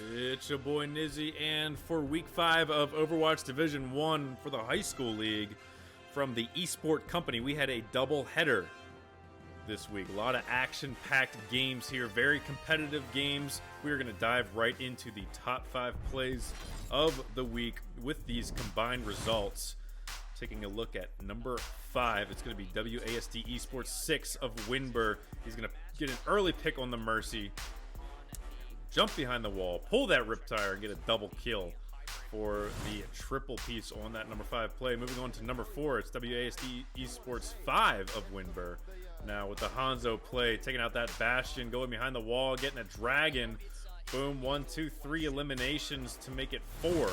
It's your boy Nizzy, and for week 5 of Overwatch Division 1 for the high school league from the eSport company, we had a double header this week. A lot of action-packed games here, very competitive games. We are going to dive right into the top 5 plays of the week with these combined results. Taking a look at number 5, it's going to be WASD Esports 6 of Winber. He's going to get an early pick on the Mercy, jump behind the wall, pull that Riptire, and get a double kill for the triple piece on that number 5 play. Moving on to number 4, it's WASD Esports 5 of Winber. Now with the Hanzo play, taking out that Bastion, going behind the wall, getting a Dragon. Boom, 1, 2, 3 eliminations to make it 4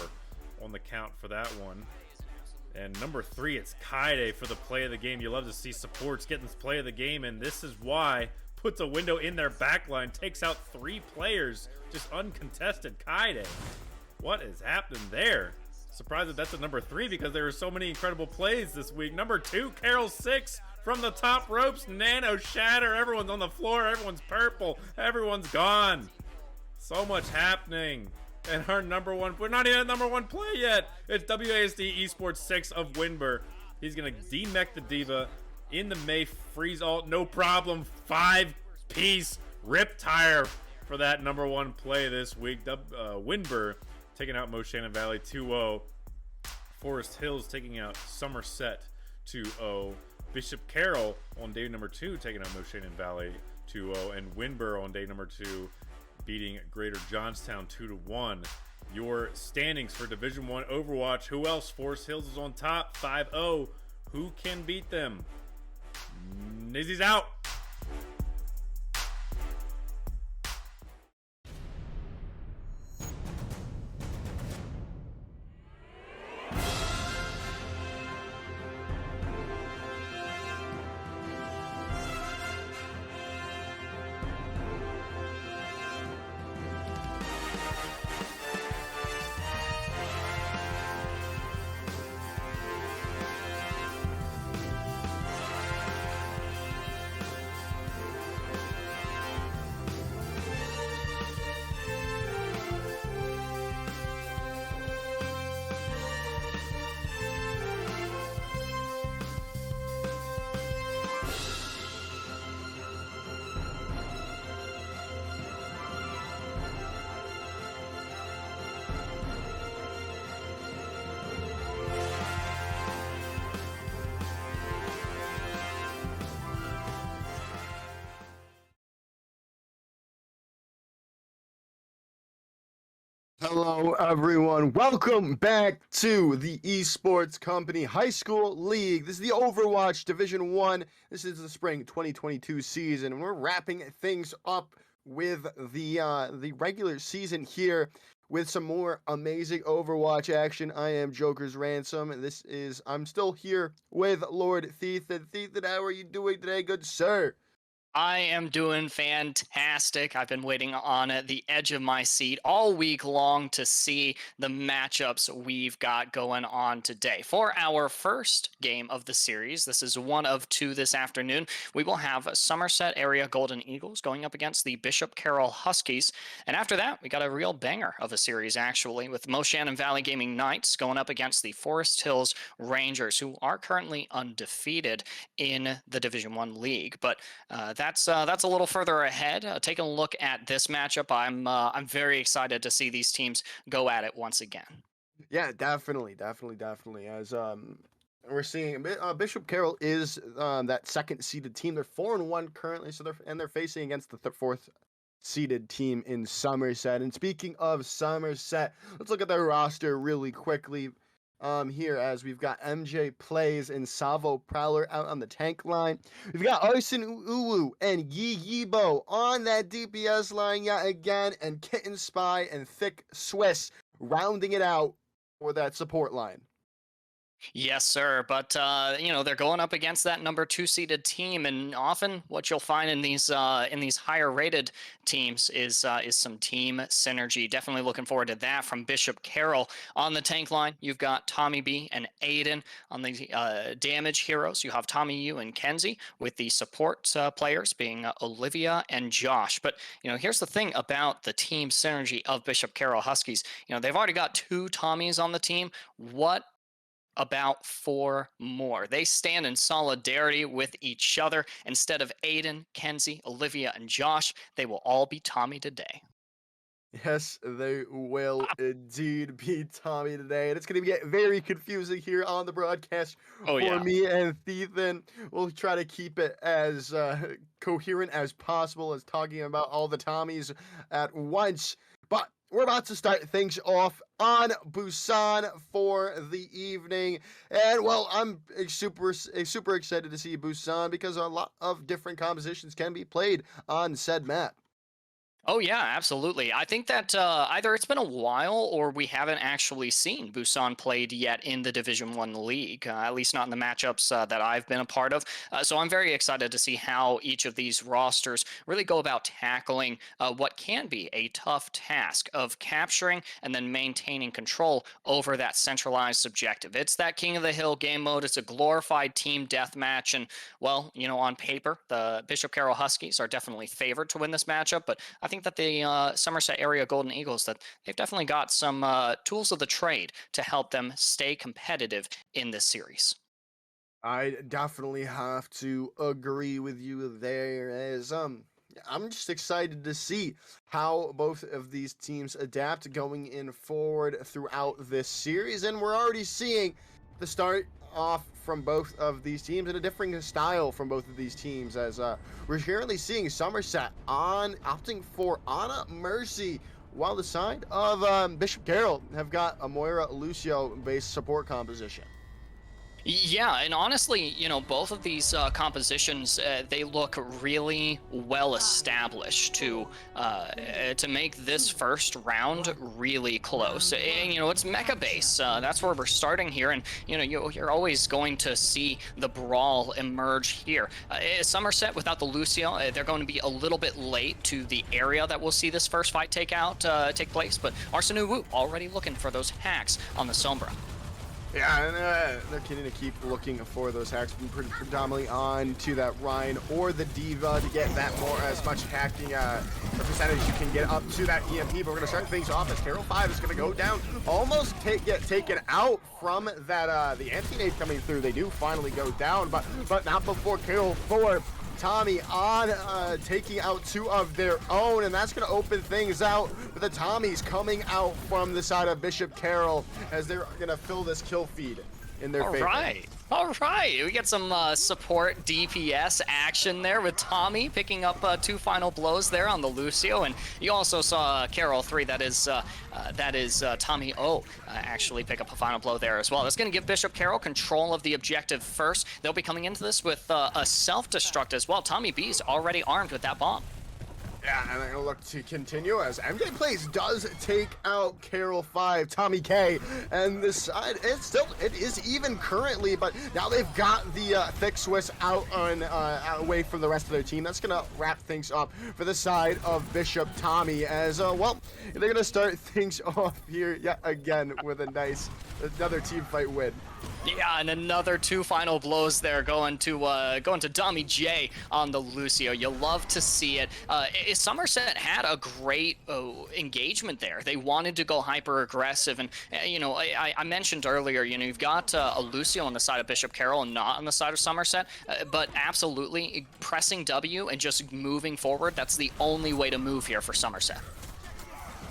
on the count for that one. And number 3, it's Kaide for the play of the game. You love to see supports getting this play of the game, and this is why. Puts a window in their backline, takes out 3 players, just uncontested. Kaide, what is happening there? Surprised that that's a number 3 because there were so many incredible plays this week. Number 2, Carroll 6 from the top ropes, nano shatter. Everyone's on the floor, everyone's purple, everyone's gone. So much happening. And our number 1, we're not even at number 1 play yet. It's WASD Esports 6 of Winber. He's gonna demech the Diva in the May freeze alt, no problem. 5-piece Riptire for that number 1 play this week. Winber taking out Moshannon Valley 2-0. Forest Hills taking out Somerset 2-0. Bishop Carroll on day number 2 taking out Moshannon Valley 2-0. And Winber on day number 2 beating Greater Johnstown 2-1. Your standings for Division 1 Overwatch. Who else? Forest Hills is on top 5-0. Who can beat them? Nizzy's out. Hello, everyone. Welcome back to the Esports Company High School League. This is the Overwatch Division 1. This is the spring 2022 season, and we're wrapping things up with the regular season here with some more amazing Overwatch action. I am Joker's Ransom, and I'm still here with Lord Thief. And Thief, how are you doing today, good sir? I am doing fantastic. I've been waiting on the edge of my seat all week long to see the matchups we've got going on today. For our first game of the series, this is one of 2 this afternoon, we will have Somerset Area Golden Eagles going up against the Bishop Carroll Huskies. And after that, we got a real banger of a series, actually, with Moshannon Valley Gaming Knights going up against the Forest Hills Rangers, who are currently undefeated in the Division 1 league. But that's a little further ahead. Taking a look at this matchup, I'm very excited to see these teams go at it once again. Yeah, definitely. As we're seeing, Bishop Carroll is that second-seeded team. They're 4-1 currently, so they're facing against the fourth-seeded team in Somerset. And speaking of Somerset, let's look at their roster really quickly. Here, as we've got MJ Plays and Savo Prowler out on the tank line. We've got Arson Uwu and Yi Yibo on that DPS line yet again, and Kitten Spy and Thick Swiss rounding it out for that support line. Yes, sir. But you know, they're going up against that number 2 seeded team, and often what you'll find in these higher rated teams is some team synergy. Definitely looking forward to that from Bishop Carroll on the tank line. You've got Tommy B and Aiden on the damage heroes. You have Tommy U and Kenzie with the support players being Olivia and Josh. But you know, here's the thing about the team synergy of Bishop Carroll Huskies. You know, they've already got 2 Tommies on the team. What about 4 more? They stand in solidarity with each other. Instead of Aiden, Kenzie, Olivia, and Josh, they will all be Tommy today. Yes, they will indeed be Tommy today, and it's going to get very confusing here on the broadcast Oh, for yeah. me and Ethan. We'll try to keep it as coherent as possible as talking about all the Tommies at once. But we're about to start things off on Busan for the evening, and well, I'm super excited to see Busan because a lot of different compositions can be played on said map. Oh yeah, absolutely. I think that either it's been a while or we haven't actually seen Busan played yet in the Division One league, at least not in the matchups that I've been a part of. So I'm very excited to see how each of these rosters really go about tackling what can be a tough task of capturing and then maintaining control over that centralized objective. It's that King of the Hill game mode. It's a glorified team deathmatch, and well, you know, on paper, the Bishop Carroll Huskies are definitely favored to win this matchup, but I think that the Somerset area Golden Eagles, that they've definitely got some tools of the trade to help them stay competitive in this series. I definitely have to agree with you there as I'm just excited to see how both of these teams adapt going in forward throughout this series, and we're already seeing the start off from both of these teams and a differing style from both of these teams as we're currently seeing Somerset on opting for Anna Mercy, while the side of Bishop Carroll have got a Moira Lucio based support composition. Yeah, and honestly, you know, both of these compositions, they look really well established to make this first round really close. And you know, it's mecha base. That's where we're starting here, and you know, you're always going to see the brawl emerge here. Somerset without the Lucio, they're going to be a little bit late to the area that we'll see this first fight take place. But Arsenu Wu already looking for those hacks on the Sombra. Yeah, and they're going to keep looking for those hacks, predominantly on to that Rhine or the Diva to get that as much hacking percentage you can get up to that EMP. But we're going to start things off as Carroll 5 is going to go down, almost get taken out from that the anti-nade coming through. They do finally go down, but not before Carroll 4. Tommy on taking out 2 of their own, and that's going to open things out with the Tommies coming out from the side of Bishop Carroll as they're going to fill this kill feed in their favor. All right. We get some support DPS action there with Tommy picking up 2 final blows there on the Lucio, and you also saw Carroll 3, that is Tommy O, actually pick up a final blow there as well. That's going to give Bishop Carroll control of the objective first. They'll be coming into this with a self-destruct as well. Tommy B's already armed with that bomb. Yeah, and they're going to look to continue as MJ Plays does take out Carroll 5, Tommy K, and this side, it is even currently, but now they've got the thick Swiss out away from the rest of their team. That's going to wrap things up for the side of Bishop Tommy as, well, they're going to start things off here yet again with another team fight win. Yeah, and another 2 final blows there going to Dummy J on the Lucio. You love to see it. Somerset had a great engagement there. They wanted to go hyper aggressive, and you know, I mentioned earlier, you know, you've got a Lucio on the side of Bishop Carroll and not on the side of Somerset, but absolutely pressing W and just moving forward. That's the only way to move here for Somerset.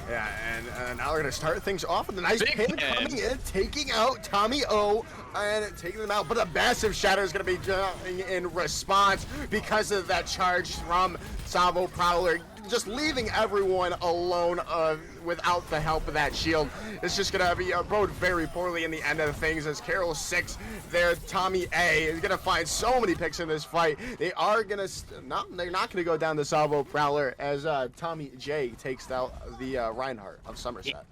Yeah, and now we're going to start things off with a nice pin coming in, taking out Tommy O and taking them out. But a massive shatter is going to be jumping in response because of that charge from Salvo Prowler, just leaving everyone alone without the help of that shield. It's just going to be bode very poorly in the end of things as Carroll 6 there, Tommy A is going to find so many picks in this fight. They are going to, they're not going to go down to Salvo Prowler as Tommy J takes out the Reinhardt of Somerset.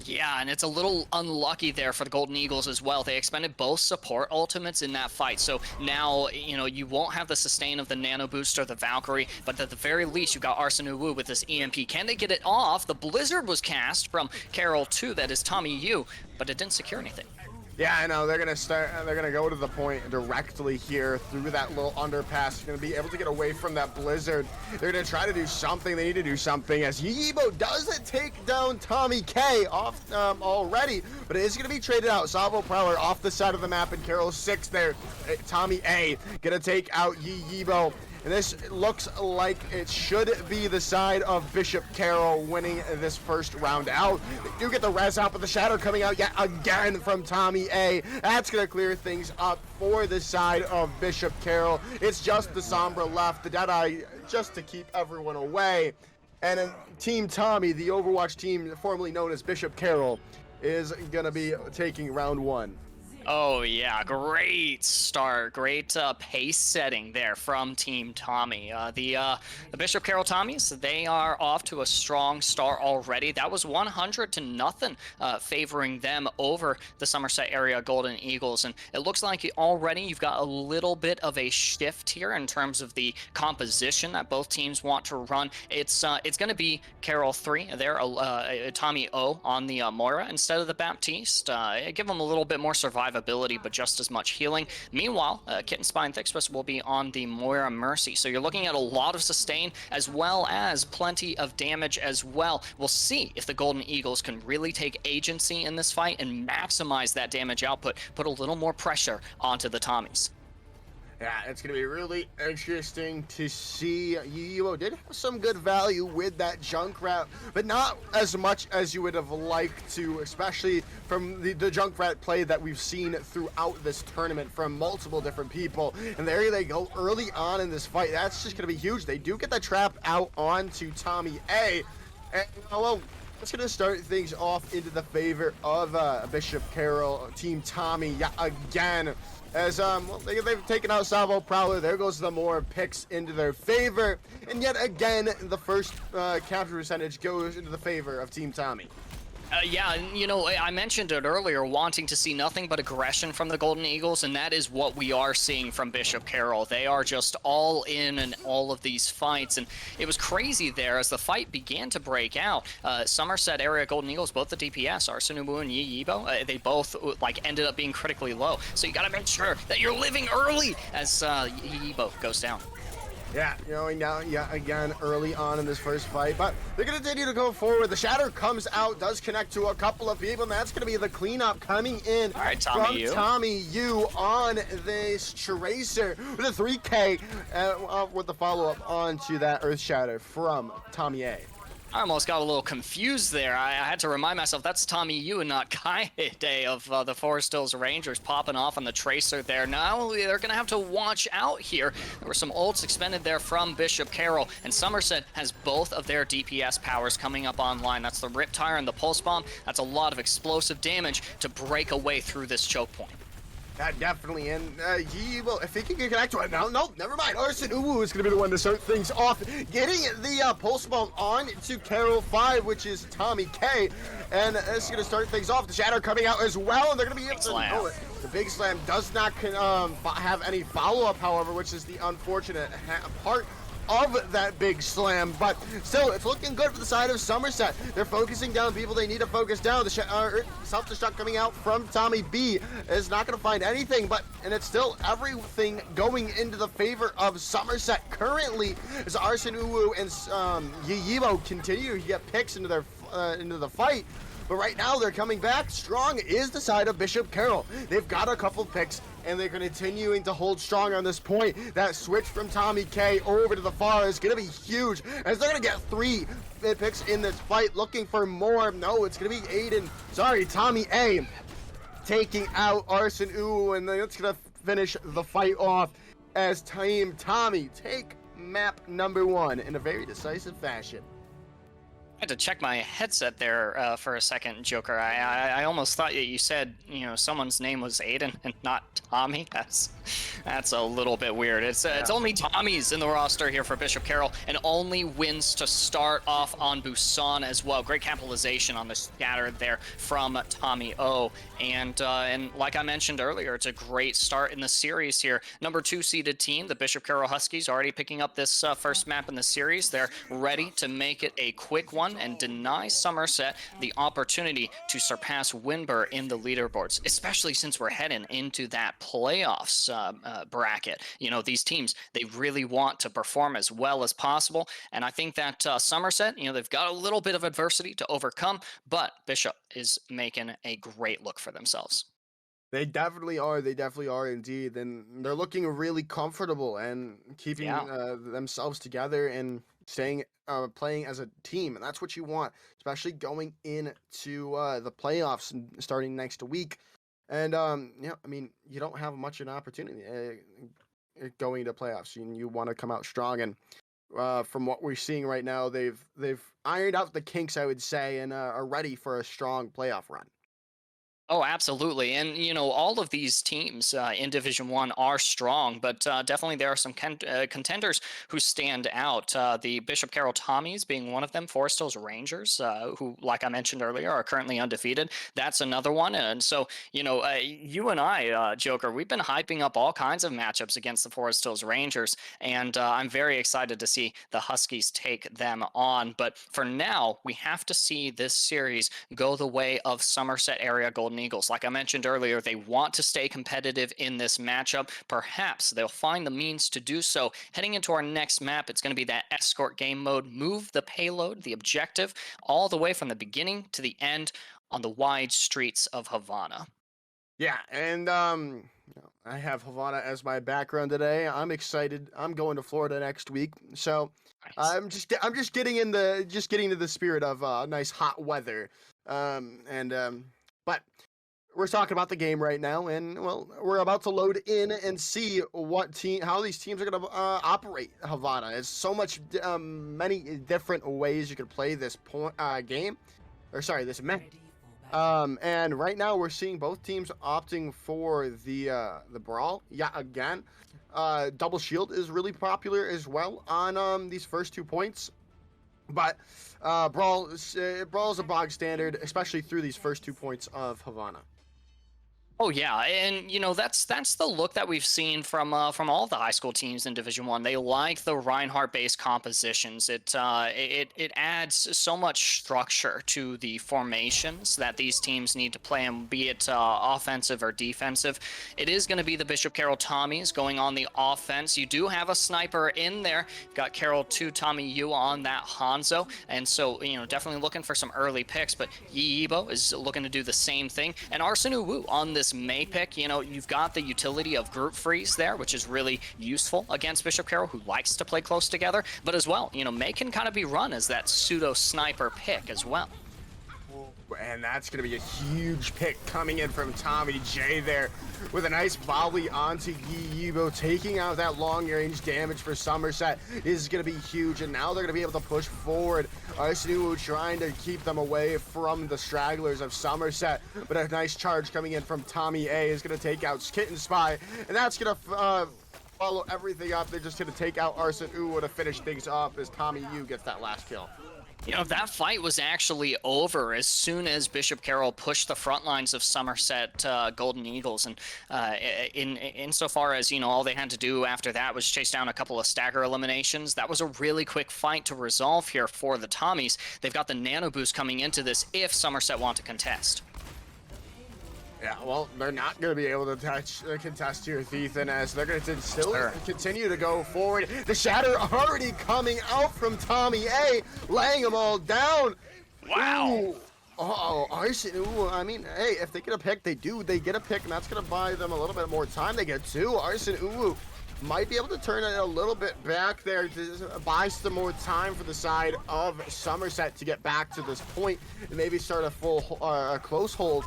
Yeah, and it's a little unlucky there for the Golden Eagles as well. They expended both support ultimates in that fight. So now, you know, you won't have the sustain of the Nano Boost or the Valkyrie, but at the very least, you got Arsene Uwu with this EMP. Can they get it off? The Blizzard was cast from Carroll too, that is Tommy Yu, but it didn't secure anything. Yeah, I know. They're gonna go to the point directly here through that little underpass. They're gonna be able to get away from that Blizzard. They're gonna try to do something. They need to do something as Yibo doesn't take down Tommy K off already, but it is gonna be traded out. Salvo Prowler off the side of the map, and Carroll 6 there. Tommy A gonna take out Yibo. And this looks like it should be the side of Bishop Carroll winning this first round out. You get the res out, but the shadow coming out yet again from Tommy A. That's going to clear things up for the side of Bishop Carroll. It's just the Sombra left, the Deadeye just to keep everyone away. And then Team Tommy, the Overwatch team formerly known as Bishop Carroll, is going to be taking round 1. Oh yeah, great start, great pace setting there from Team Tommy. The Bishop Carroll Tommies, they are off to a strong start already. That was 100-0 favoring them over the Somerset area Golden Eagles, and it looks like already you've got a little bit of a shift here in terms of the composition that both teams want to run. It's going to be Carroll 3 there, Tommy O on the Moira instead of the Baptiste. Give them a little bit more survivability, but just as much healing. Meanwhile, Kitten Spine Thickspus will be on the Moira Mercy. So you're looking at a lot of sustain as well as plenty of damage as well. We'll see if the Golden Eagles can really take agency in this fight and maximize that damage output, put a little more pressure onto the Tommies. Yeah, it's going to be really interesting to see. Yibo did have some good value with that Junkrat, but not as much as you would have liked to, especially from the Junkrat play that we've seen throughout this tournament from multiple different people. And there they go early on in this fight. That's just going to be huge. They do get the trap out onto Tommy A. And, well, it's going to start things off into the favor of Bishop Carroll, Team Tommy, yet again. As they've taken out Salvo Prowler, there goes the more picks into their favor, and yet again the first capture percentage goes into the favor of Team Tommy. Yeah, you know, I mentioned it earlier, wanting to see nothing but aggression from the Golden Eagles, and that is what we are seeing from Bishop Carroll. They are just all in all of these fights, and it was crazy there as the fight began to break out. Somerset area Golden Eagles, both the DPS, Arsene Uwu and Yibo, they both ended up being critically low. So you got to make sure that you're living early as Yibo goes down. Yeah, going down yet again early on in this first fight, but they're going to continue to go forward. The Shatter comes out, does connect to a couple of people, and that's going to be the cleanup coming in from Tommy Yu on this Tracer with a 3K with the follow-up onto that Earth Shatter from Tommy A. I almost got a little confused there. I had to remind myself that's Tommy Yu and not Kaede of the Forest Hills Rangers popping off on the Tracer there. Now they're going to have to watch out here. There were some ults expended there from Bishop Carroll, and Somerset has both of their DPS powers coming up online. That's the Riptire and the Pulse Bomb. That's a lot of explosive damage to break away through this choke point. Yeah, definitely, and Yibo, if he can get connect to it now, no, never mind. Arsene Uwu is going to be the one to start things off, getting the Pulse Bomb on to Carroll 5, which is Tommy K, and this is going to start things off. The Shadow coming out as well, and they're going to be able to know it. The Big Slam does not have any follow-up, however, which is the unfortunate part of that Big Slam, but still, it's looking good for the side of Somerset. They're focusing down people they need to focus down. The self-destruct coming out from Tommy B is not going to find anything, and it's still everything going into the favor of Somerset currently as Arsene Uwu and Yibo continue to get picks into the fight. But right now, they're coming back strong is the side of Bishop Carroll. They've got a couple picks, and they're continuing to hold strong on this point. That switch from Tommy K over to the far is going to be huge, as they're going to get 3 picks in this fight, looking for more. No, it's going to be Tommy A taking out Arsene Uwu, and that's going to finish the fight off as Team Tommy take map number 1 in a very decisive fashion. had to check my headset there for a second, Joker. I almost thought you said, someone's name was Aiden and not Tommy. That's a little bit weird. It's only Tommy's in the roster here for Bishop Carroll, and only wins to start off on Busan as well. Great capitalization on the scatter there from Tommy O. And like I mentioned earlier, it's a great start in the series here. Number 2 seeded team, the Bishop Carroll Huskies, already picking up this first map in the series. They're ready to make it a quick one and deny Somerset the opportunity to surpass Winber in the leaderboards, especially since we're heading into that playoffs bracket. These teams, they really want to perform as well as possible, and I think that Somerset, they've got a little bit of adversity to overcome, but Bishop is making a great look for themselves. They definitely are. They definitely are indeed. And they're looking really comfortable and keeping themselves together and staying, playing as a team. And that's what you want, especially going into the playoffs and starting next week. And, you don't have much of an opportunity going to playoffs. You want to come out strong. And from what we're seeing right now, they've ironed out the kinks, I would say, and are ready for a strong playoff run. Oh, absolutely. And, all of these teams in Division 1 are strong, but definitely there are some contenders who stand out. The Bishop Carroll Tommies being one of them, Forest Hills Rangers, who, like I mentioned earlier, are currently undefeated. That's another one. And so, you and I, Joker, we've been hyping up all kinds of matchups against the Forest Hills Rangers, and I'm very excited to see the Huskies take them on. But for now, we have to see this series go the way of Somerset area Golden Eagles. Like I mentioned earlier, they want to stay competitive in this matchup. Perhaps they'll find the means to do so. Heading into our next map, it's going to be that escort game mode. Move the payload, the objective, all the way from the beginning to the end on the wide streets of Havana. Yeah, and I have Havana as my background today. I'm excited. I'm going to Florida next week, so Nice. I'm just getting into the spirit of nice hot weather. But we're talking about the game right now, and we're about to load in and see how these teams are going to operate Havana. There's so much, many different ways you could play this this map. And right now we're seeing both teams opting for the brawl. Yeah, again, double shield is really popular as well on these first 2 points. But brawl is a bog standard, especially through these first 2 points of Havana. Oh yeah, and that's the look that we've seen from all the high school teams in Division 1. They like the Reinhardt-based compositions. It adds so much structure to the formations that these teams need to play, and be it offensive or defensive. It is going to be the Bishop Carroll Tommies going on the offense. You do have a sniper in there. You've got Carroll 2 Tommy Yu on that Hanzo, and so definitely looking for some early picks. But Yi Yibo is looking to do the same thing, and Arsenu Wu on this May pick. You've got the utility of group freeze there, which is really useful against Bishop Carroll, who likes to play close together. But as well, May can kind of be run as that pseudo sniper pick as well. And that's going to be a huge pick coming in from Tommy J there with a nice volley onto Yi Yibo, taking out that long-range damage for Somerset. This is going to be huge, and now they're going to be able to push forward. Arsenu trying to keep them away from the stragglers of Somerset, but a nice charge coming in from Tommy A is going to take out Kitten Spy, and that's going to follow everything up. They're just going to take out Arsenu to finish things up as Tommy U gets that last kill. That fight was actually over as soon as Bishop Carroll pushed the front lines of Somerset Golden Eagles. And insofar as, all they had to do after that was chase down a couple of stagger eliminations, that was a really quick fight to resolve here for the Tommies. They've got the nano boost coming into this if Somerset want to contest. Yeah, well, they're not going to be able to contest here, Ethan, as they're going to still continue to go forward. The shatter already coming out from Tommy A, laying them all down. Wow. Ooh. Oh, Arson. Ooh, I mean, hey, if they get a pick, they get a pick, and that's going to buy them a little bit more time. They get 2. Arson, ooh, might be able to turn it a little bit back there to buy some more time for the side of Somerset to get back to this point and maybe start a close hold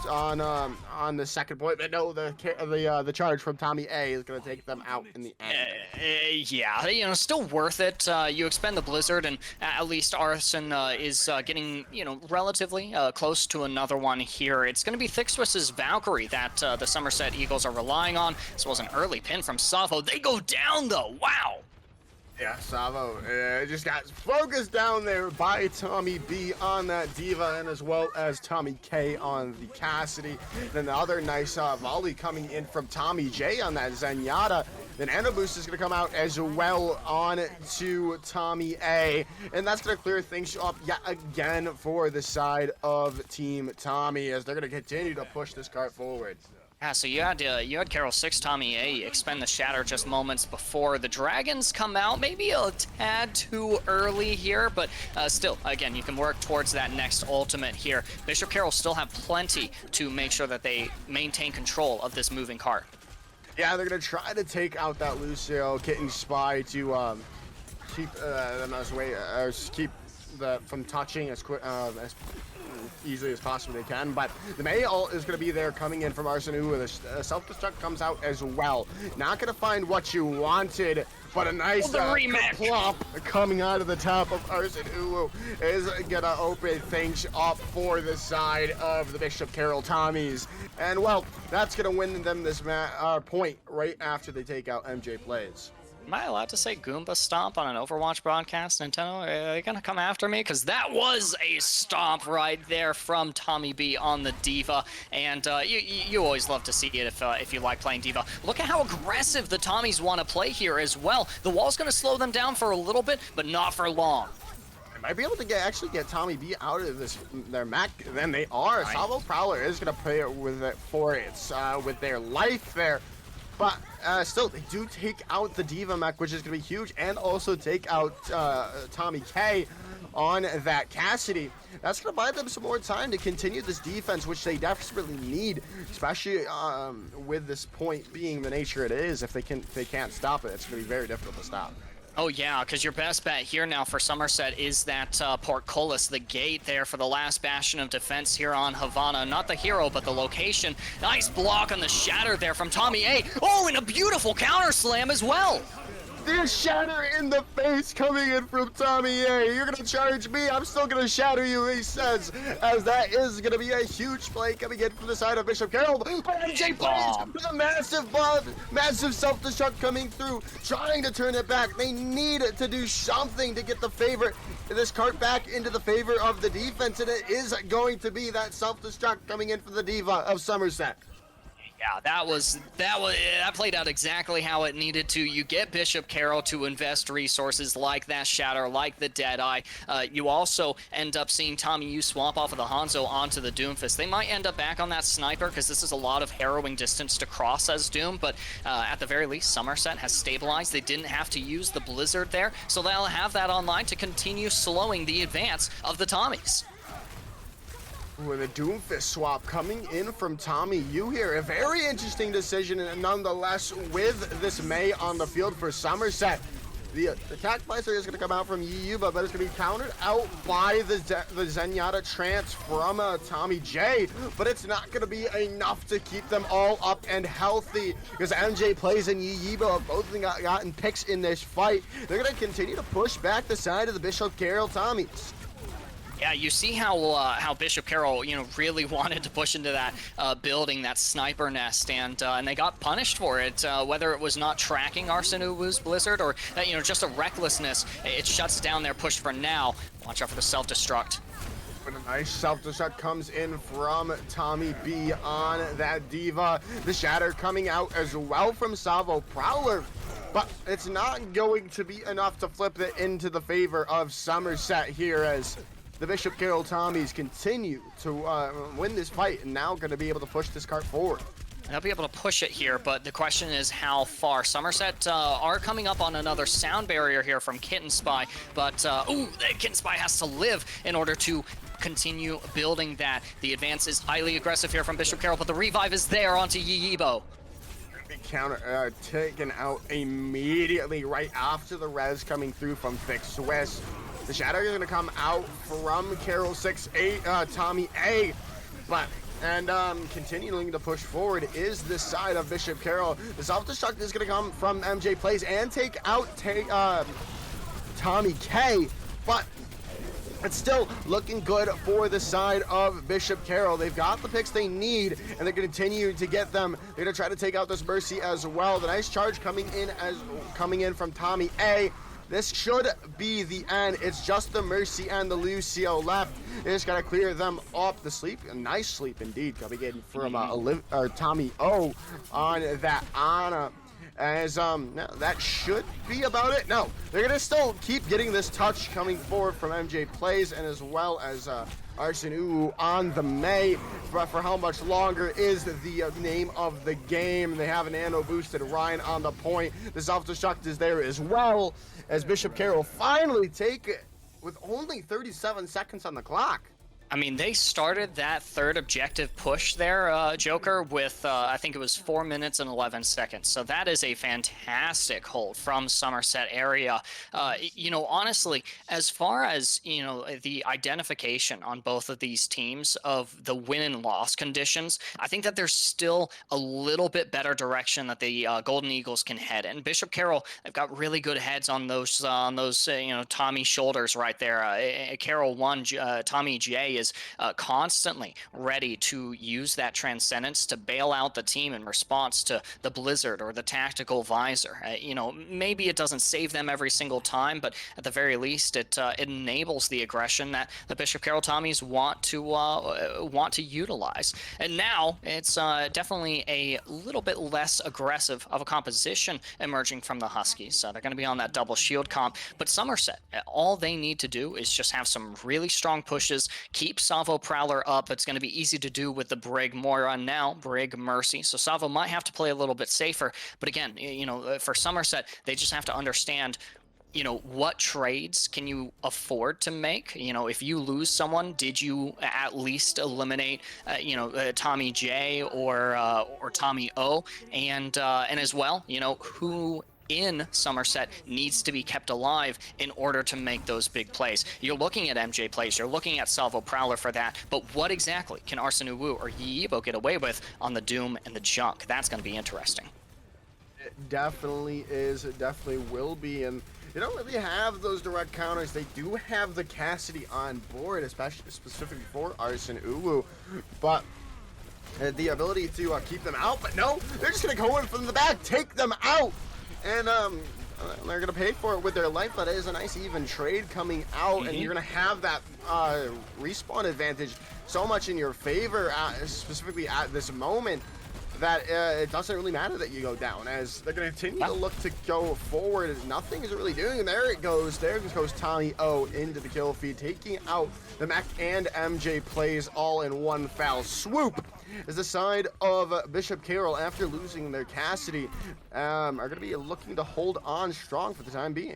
on the second point. But no, the charge from Tommy A is going to take them out in the end. Yeah, you know, still worth it. You expend the Blizzard, and at least Arson is getting, you know, relatively close to another one here. It's going to be Thick-Swiss's Valkyrie that the Somerset Eagles are relying on. This was an early pin from Savo. They go down, though. Wow. Yeah, Savo just got focused down there by Tommy B on that Diva, and as well as Tommy K on the Cassidy. Then the other nice volley coming in from Tommy J on that Zenyatta. Then Boost is going to come out as well on to Tommy A. And that's going to clear things up yet again for the side of Team Tommy as they're going to continue to push this cart forward. Yeah, so you had Carroll 6, Tommy A expend the Shatter just moments before. The Dragons come out, maybe a tad too early here, but still, again, you can work towards that next ultimate here. Bishop Carroll still have plenty to make sure that they maintain control of this moving cart. Yeah, they're going to try to take out that Lucio Kitten Spy to keep them keep from touching as easily as possibly they can, but the May ult is going to be there coming in from Arsenu, and the self-destruct comes out as well. Not going to find what you wanted, but a nice plop coming out of the top of Arsenu is going to open things up for the side of the Bishop Carroll Tommies. And, well, that's going to win them this point right after they take out MJ Plays. Am I allowed to say Goomba Stomp on an Overwatch broadcast, Nintendo? Are they going to come after me? Because that was a stomp right there from Tommy B on the Diva. And you always love to see it if you like playing Diva. Look at how aggressive the Tommies want to play here as well. The wall's going to slow them down for a little bit, but not for long. Might be able to actually get Tommy B out of their mech. Then they are. Right. Salvo Prowler is going to play it with their life there. But still, they do take out the Diva mech, which is going to be huge, and also take out Tommy K on that Cassidy. That's going to buy them some more time to continue this defense, which they desperately need, especially with this point being the nature it is. If they can't stop it, it's going to be very difficult to stop. Oh yeah, because your best bet here now for Somerset is that portcullis, the gate there for the last bastion of defense here on Havana. Not the hero, but the location. Nice block on the Shatter there from Tommy A. Oh, and a beautiful counter slam as well. There's Shatter in the face coming in from Tommy A. You're going to charge me, I'm still going to shatter you, he says, as that is going to be a huge play coming in from the side of Bishop Carroll. But MJ Plays with a massive bomb, massive self-destruct coming through, trying to turn it back. They need to do something to get this cart back into the favor of the defense, and it is going to be that self-destruct coming in for the Diva of Somerset. Yeah, that played out exactly how it needed to. You get Bishop Carroll to invest resources like that Shatter, like the Deadeye. You also end up seeing Tommy U swap off of the Hanzo onto the Doomfist. They might end up back on that Sniper because this is a lot of harrowing distance to cross as Doom, but at the very least, Somerset has stabilized. They didn't have to use the Blizzard there, so they'll have that online to continue slowing the advance of the Tommies. With a Doomfist swap coming in from Tommy U here. A very interesting decision, and nonetheless, with this May on the field for Somerset. The attack blaster is going to come out from Yuba, but it's going to be countered out by the Zenyatta trance from Tommy J. But it's not going to be enough to keep them all up and healthy, because MJ Plays and Yuba have both gotten picks in this fight. They're going to continue to push back the side of the Bishop Carroll Tommies. Yeah, you see how Bishop Carroll, really wanted to push into that building, that sniper nest, and they got punished for it. Whether it was not tracking Arsenu's Blizzard or just a recklessness, it shuts down their push for now. Watch out for the self-destruct. But a nice self-destruct comes in from Tommy B on that Diva. The Shatter coming out as well from Salvo Prowler. But it's not going to be enough to flip it into the favor of Somerset here, as the Bishop Carroll Tommies continue to win this fight, and now going to be able to push this cart forward. They'll be able to push it here, but the question is how far. Somerset are coming up on another sound barrier here from Kitten Spy, but the Kitten Spy has to live in order to continue building that. The advance is highly aggressive here from Bishop Carroll, but the revive is there onto Yibo. counter taken out immediately right after the res coming through from Thick Swiss. The shadow is going to come out from Carroll 6-8, Tommy A. But and continuing to push forward is this side of Bishop Carroll. The self-destruct is going to come from MJ Plays and take out Tommy K. But it's still looking good for the side of Bishop Carroll. They've got the picks they need, and they're going to continue to get them. They're going to try to take out this Mercy as well. The nice charge coming in from Tommy A. This should be the end. It's just the Mercy and the Lucio left. They just got to clear them up. The sleep, a nice sleep indeed, coming in from Tommy O on that Ana. As no, that should be about it. No, they're gonna still keep getting this touch coming forward from MJ Plays, and as well as Arson Uwu on the May. But for how much longer is the name of the game. They have an nano boosted Ryan on the point. The self-destruct is there as well, as Bishop Carroll finally take it with only 37 seconds on the clock. I mean, they started that third objective push there, Joker, with I think it was 4 minutes and 11 seconds. So that is a fantastic hold from Somerset area. You know, honestly, as far as, you know, the identification on both of these teams of the win and loss conditions, I think that there's still a little bit better direction that the Golden Eagles can head in. Bishop Carroll, they've got really good heads on those you know, Tommy shoulders right there. Carroll 1, Tommy J is constantly ready to use that transcendence to bail out the team in response to the blizzard or the tactical visor. You know, maybe it doesn't save them every single time, but at the very least, it enables the aggression that the Bishop Carroll Tommies want to utilize. And now it's definitely a little bit less aggressive of a composition emerging from the Huskies. They're going to be on that double shield comp, but Somerset, all they need to do is just have some really strong pushes, keep Savo Prowler up. It's going to be easy to do with the Brig Moira now, Brig Mercy. So Savo might have to play a little bit safer. But again, you know, for Somerset, they just have to understand, you know, what trades can you afford to make? You know, if you lose someone, did you at least eliminate, you know, Tommy J or Tommy O? And as well, you know, who in Somerset needs to be kept alive in order to make those big plays. You're looking at MJ Plays, you're looking at Salvo Prowler for that, but what exactly can Arson Uwu or Yibo get away with on the Doom and the Junk? That's going to be interesting. It definitely is, it definitely will be, and they don't really have those direct counters. They do have the Cassidy on board, especially specifically for Arson Uwu, but the ability to keep them out, but no, they're just going to go in from the back, take them out. And they're going to pay for it with their life. That is a nice even trade coming out, and you're going to have that respawn advantage so much in your favor, specifically at this moment, that it doesn't really matter that you go down, as they're going to continue to look to go forward. Nothing is really doing, and there it goes. There goes Tommy O into the kill feed, taking out the Mac and MJ Plays all in one foul swoop. As the side of Bishop Carroll, after losing their Cassidy, are going to be looking to hold on strong for the time being.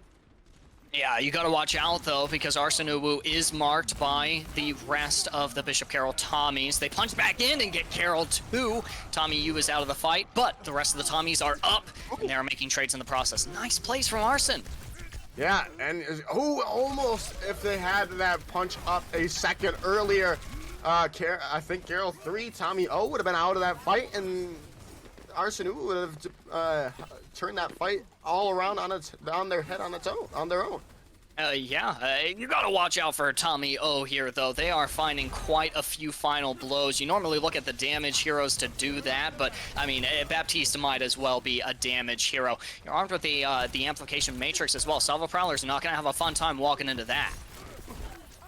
Yeah, you got to watch out, though, because Arson Uwu is marked by the rest of the Bishop Carroll Tommies. They punch back in and get Carroll, too. Tommy U is out of the fight, but the rest of the Tommies are up, and they're making trades in the process. Nice plays from Arson. Yeah, and almost, if they had that punch up a second earlier, I think Carroll 3, Tommy O would have been out of that fight, and Arson Uwu would have turned that fight all around on their head on their own. You gotta watch out for Tommy O here, though. They are finding quite a few final blows. You normally look at the damage heroes to do that, but I mean, Baptiste might as well be a damage hero. You're armed with the amplification matrix as well. Salvo Prowler's not gonna have a fun time walking into that.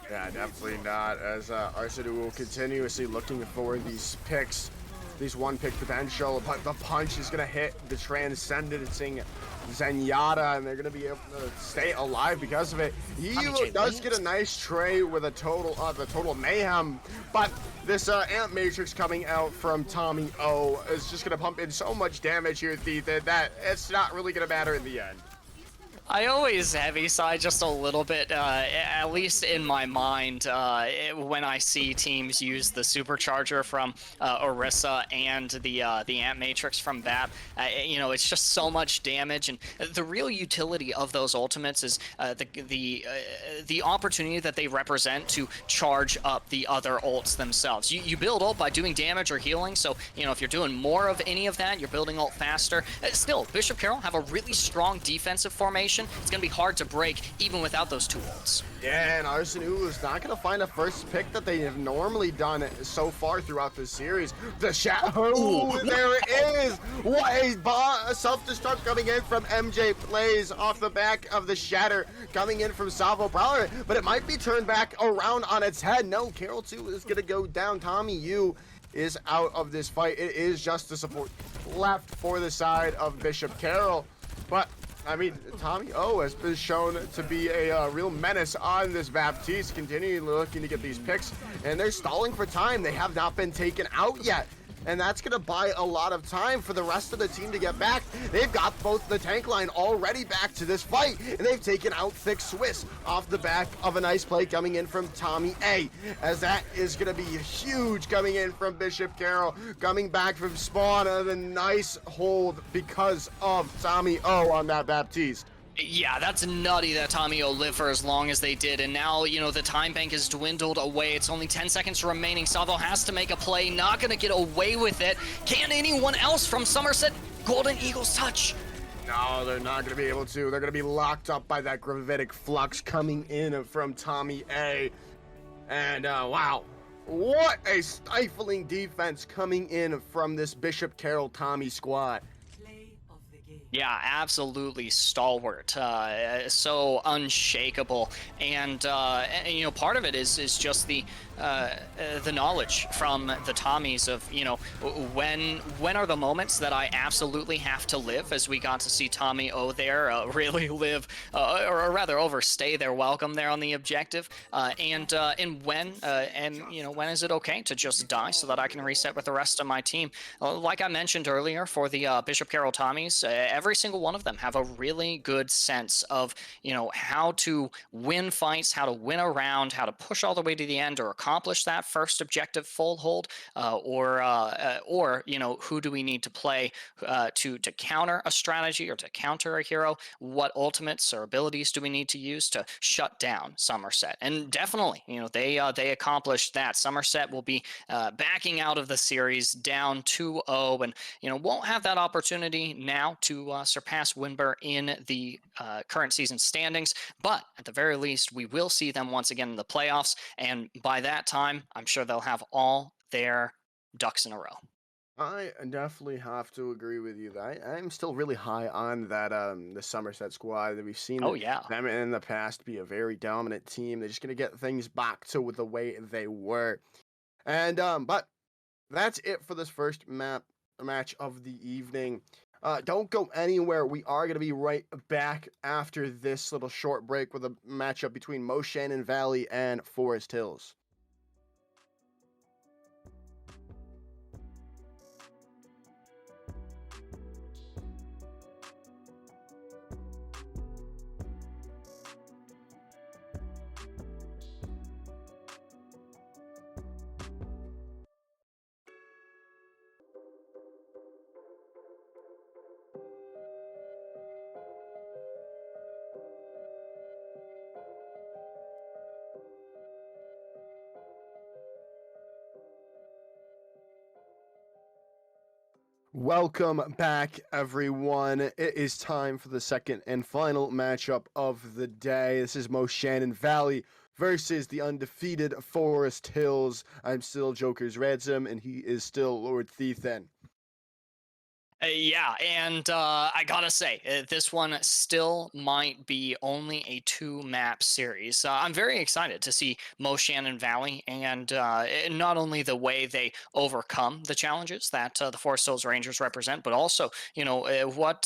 Yeah, definitely not, as Arson Uwu continuously looking for these picks, these one-pick potential, but the punch is going to hit the transcendencing Zenyatta, and they're going to be able to stay alive because of it. He does get a nice trade with a total mayhem, but this amp matrix coming out from Tommy O is just going to pump in so much damage here, that it's not really going to matter in the end. I always heavy side just a little bit, at least in my mind, when I see teams use the supercharger from Orisa and the Ant Matrix from VAP. It's just so much damage, and the real utility of those ultimates is the opportunity that they represent to charge up the other ults themselves. You build ult by doing damage or healing, so if you're doing more of any of that, you're building ult faster. Still, Bishop Carroll have a really strong defensive formation. It's going to be hard to break even without those two ults. Yeah, and Arsenu is not going to find a first pick that they have normally done so far throughout this series. The shot. Oh, there it is. What a self-destruct coming in from MJ Plays off the back of the Shatter coming in from Salvo Prowler, but it might be turned back around on its head. No, Carroll 2 is going to go down. Tommy U is out of this fight. It is just the support left for the side of Bishop Carroll, but I mean, Tommy O has been shown to be a real menace on this Baptiste, continuing looking to get these picks, and they're stalling for time. They have not been taken out yet, and that's going to buy a lot of time for the rest of the team to get back. They've got both the tank line already back to this fight, and they've taken out Thick Swiss off the back of a nice play coming in from Tommy A, as that is going to be huge coming in from Bishop Carroll, coming back from spawn, and a nice hold because of Tommy O on that Baptiste. Yeah, that's nutty that Tommy O lived for as long as they did, and now, the time bank has dwindled away. It's only 10 seconds remaining. Salvo has to make a play, not going to get away with it. Can anyone else from Somerset? Golden Eagles touch. No, they're not going to be able to. They're going to be locked up by that gravitic flux coming in from Tommy A. And, wow. What a stifling defense coming in from this Bishop Carroll Tommy squad. Yeah, absolutely stalwart, so unshakable, and part of it is just the knowledge from the Tommies of when are the moments that I absolutely have to live, as we got to see Tommy O there really live, or rather overstay their welcome there on the objective, and when when is it okay to just die so that I can reset with the rest of my team. Like I mentioned earlier, for the Bishop Carroll Tommies, every single one of them have a really good sense of how to win fights, how to win a round, how to push all the way to the end or accomplish that first objective full hold, or who do we need to play to counter a strategy or to counter a hero? What ultimates or abilities do we need to use to shut down Somerset? And definitely, they accomplished that. Somerset will be backing out of the series down 2-0, and won't have that opportunity now to surpass Winber in the current season standings, but at the very least, we will see them once again in the playoffs, and by that time, I'm sure they'll have all their ducks in a row. I definitely have to agree with you. I'm still really high on that the Somerset squad that we've seen. Oh yeah, them in the past be a very dominant team. They're just gonna get things back to the way they were, and but that's it for this first match of the evening. Don't go anywhere. We are going to be right back after this little short break with a matchup between Moshannon Valley and Forest Hills. Welcome back, everyone. It is time for the second and final matchup of the day. This is Moshannon Valley versus the undefeated Forest Hills. I'm still Joker's Ransom, and he is still Lord Thiethan. Yeah, and I gotta say, this one still might be only a 2-map series. I'm very excited to see Moshannon Valley, and not only the way they overcome the challenges that the Forest Hills Rangers represent, but also, what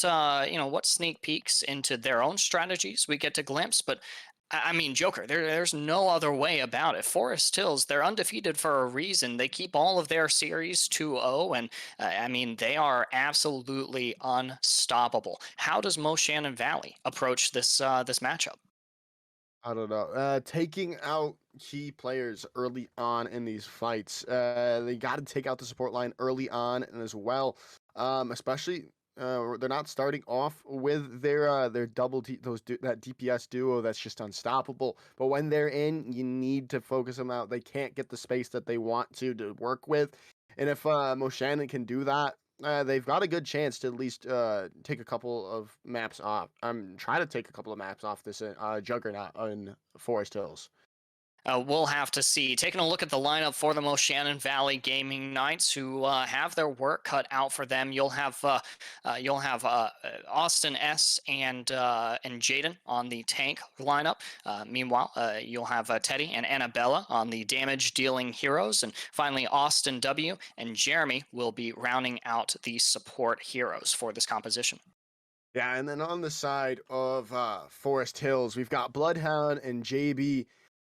sneak peeks into their own strategies we get to glimpse, but I mean, Joker, there's no other way about it. Forest Hills, they're undefeated for a reason. They keep all of their series 2-0, and I mean, they are absolutely unstoppable. How does Moshannon Valley approach this matchup? I don't know. Taking out key players early on in these fights. They got to take out the support line early on and as well. Especially they're not starting off with their that DPS duo that's just unstoppable. But when they're in, you need to focus them out. They can't get the space that they want to work with. And if Moshannon can do that, they've got a good chance to at least take a couple of maps off. I'm trying to take a couple of maps off this Juggernaut in Forest Hills. We'll have to see. Taking a look at the lineup for the Moshannon Valley Gaming Knights, who have their work cut out for them. You'll have Austin S and Jaden on the tank lineup. Meanwhile, you'll have Teddy and Annabella on the damage-dealing heroes, and finally Austin W and Jeremy will be rounding out the support heroes for this composition. Yeah, and then on the side of Forest Hills, we've got Bloodhound and JB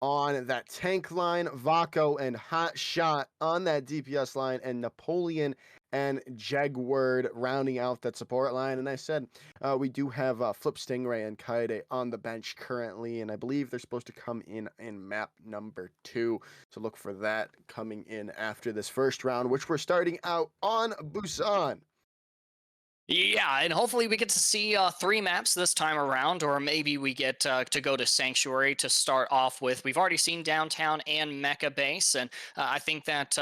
on that tank line, Vaco and Hot Shot on that DPS line, and Napoleon and Jegword rounding out that support line. And I said we do have Flip Stingray and Kaide on the bench currently, and I believe they're supposed to come in map number 2. So look for that coming in after this first round, which we're starting out on Busan. Yeah, and hopefully we get to see 3 maps this time around, or maybe we get to go to Sanctuary to start off with. We've already seen Downtown and Mecha Base, and I think that,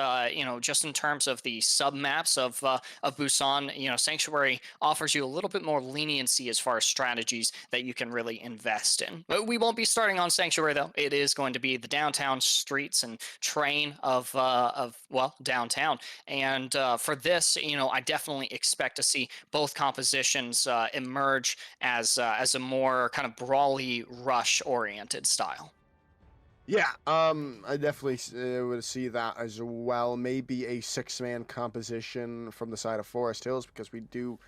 just in terms of the sub-maps of Busan, Sanctuary offers you a little bit more leniency as far as strategies that you can really invest in. But we won't be starting on Sanctuary, though. It is going to be the downtown streets and train of downtown. And for this, I definitely expect to see both compositions emerge as a more kind of brawly rush oriented style. Yeah, I definitely would see that as well. Maybe a 6-man composition from the side of Forest Hills, because we do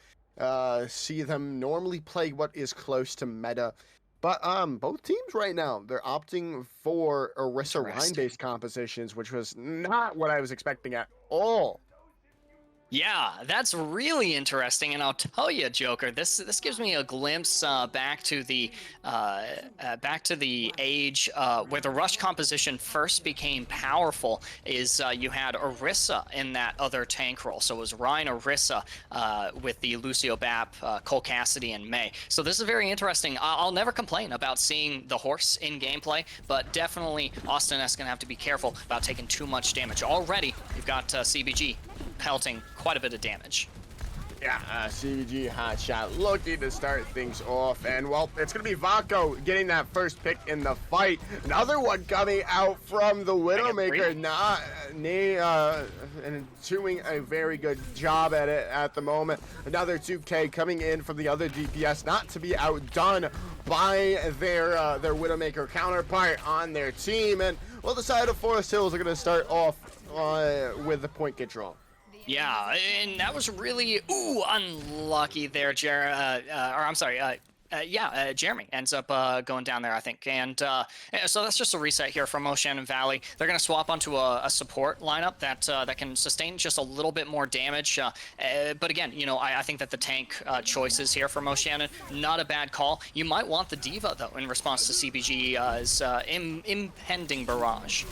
see them normally play what is close to meta. But both teams right now, they're opting for Orisa line-based compositions, which was not what I was expecting at all. Yeah, that's really interesting, and I'll tell you, Joker, this gives me a glimpse back to the age where the rush composition first became powerful. Is you had Orisa in that other tank role, so it was Ryan Orisa with the Lucio Bap, Cole Cassidy, and May. So this is very interesting. I'll never complain about seeing the horse in gameplay, but definitely Austin S gonna have to be careful about taking too much damage. Already, you've got CBG pelting quite a bit of damage. Yeah, CBG Hot Shot looking to start things off, and well, it's gonna be Vaco getting that first pick in the fight. Another one coming out from the Widowmaker, and doing a very good job at it at the moment. Another 2K coming in from the other DPS, not to be outdone by their Widowmaker counterpart on their team. And well, the side of Forest Hills are gonna start off with the point control. Yeah, and that was really unlucky there, Jeremy ends up going down there, I think. And so that's just a reset here from Moshannon Valley. They're going to swap onto a support lineup that can sustain just a little bit more damage. But again, I think that the tank choices here for Moshannon, not a bad call. You might want the Diva, though, in response to CBG's impending barrage.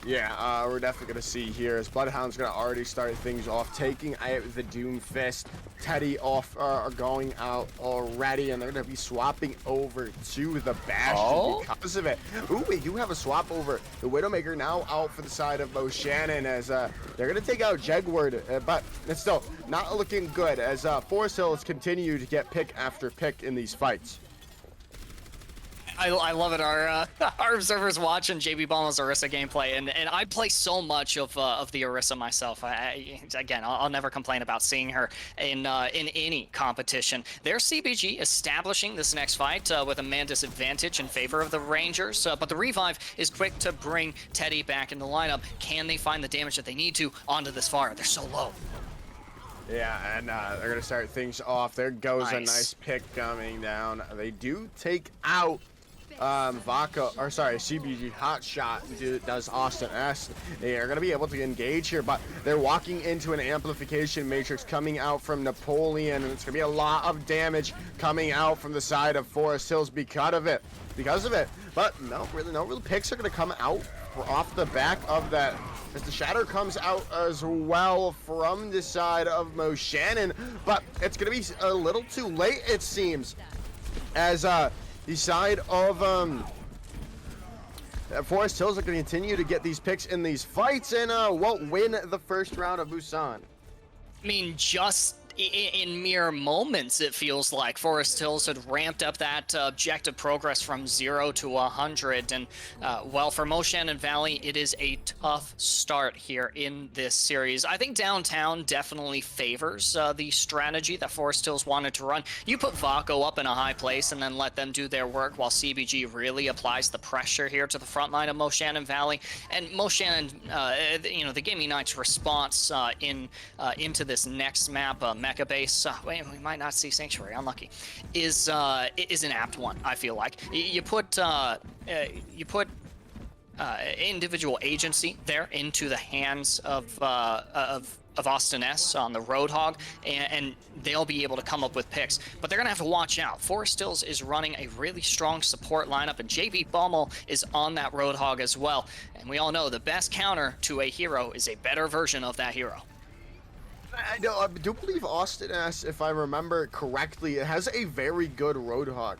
Yeah, we're definitely going to see here as Bloodhound's going to already start things off, taking out the Doom Fist. Teddy are going out already, and they're going to be swapping over to the Bastion because of it. Ooh, we do have a swap over. The Widowmaker now out for the side of Moshannon as they're going to take out Jegward, but it's still not looking good as Forest Hills continue to get pick after pick in these fights. I love it. Our observers watching JB Balma's Orisa gameplay, and I play so much of the Orisa myself. I'll never complain about seeing her in any competition. There's CBG establishing this next fight with a man disadvantage in favor of the Rangers, but the Revive is quick to bring Teddy back in the lineup. Can they find the damage that they need to onto this fire? They're so low. Yeah, and they're going to start things off. There goes a nice pick coming down. They do take out CBG Hotshot does Austin S. They are going to be able to engage here, but they're walking into an amplification matrix coming out from Napoleon, and it's going to be a lot of damage coming out from the side of Forest Hills because of it. But no real picks are going to come out off the back of that, as the shatter comes out as well from the side of Moshannon, but it's going to be a little too late, it seems, as the side of Forest Hills are going to continue to get these picks in these fights and won't win the first round of Busan. I mean, just in mere moments, it feels like Forest Hills had ramped up that objective progress from 0 to 100. And, well, for Moshannon Valley, it is a tough start here in this series. I think downtown definitely favors the strategy that Forest Hills wanted to run. You put Vaco up in a high place and then let them do their work while CBG really applies the pressure here to the front line of Moshannon Valley. And Moshannon, the Gaming Knights' response into this next map, Mecha Base, we might not see Sanctuary, unlucky, is an apt one. I feel like you put individual agency there into the hands of Austin S on the Roadhog, and they'll be able to come up with picks. But they're gonna have to watch out. Forest Hills is running a really strong support lineup, and JB Bummel is on that Roadhog as well. And we all know the best counter to a hero is a better version of that hero. I do believe Austin S, if I remember correctly, it has a very good Roadhog.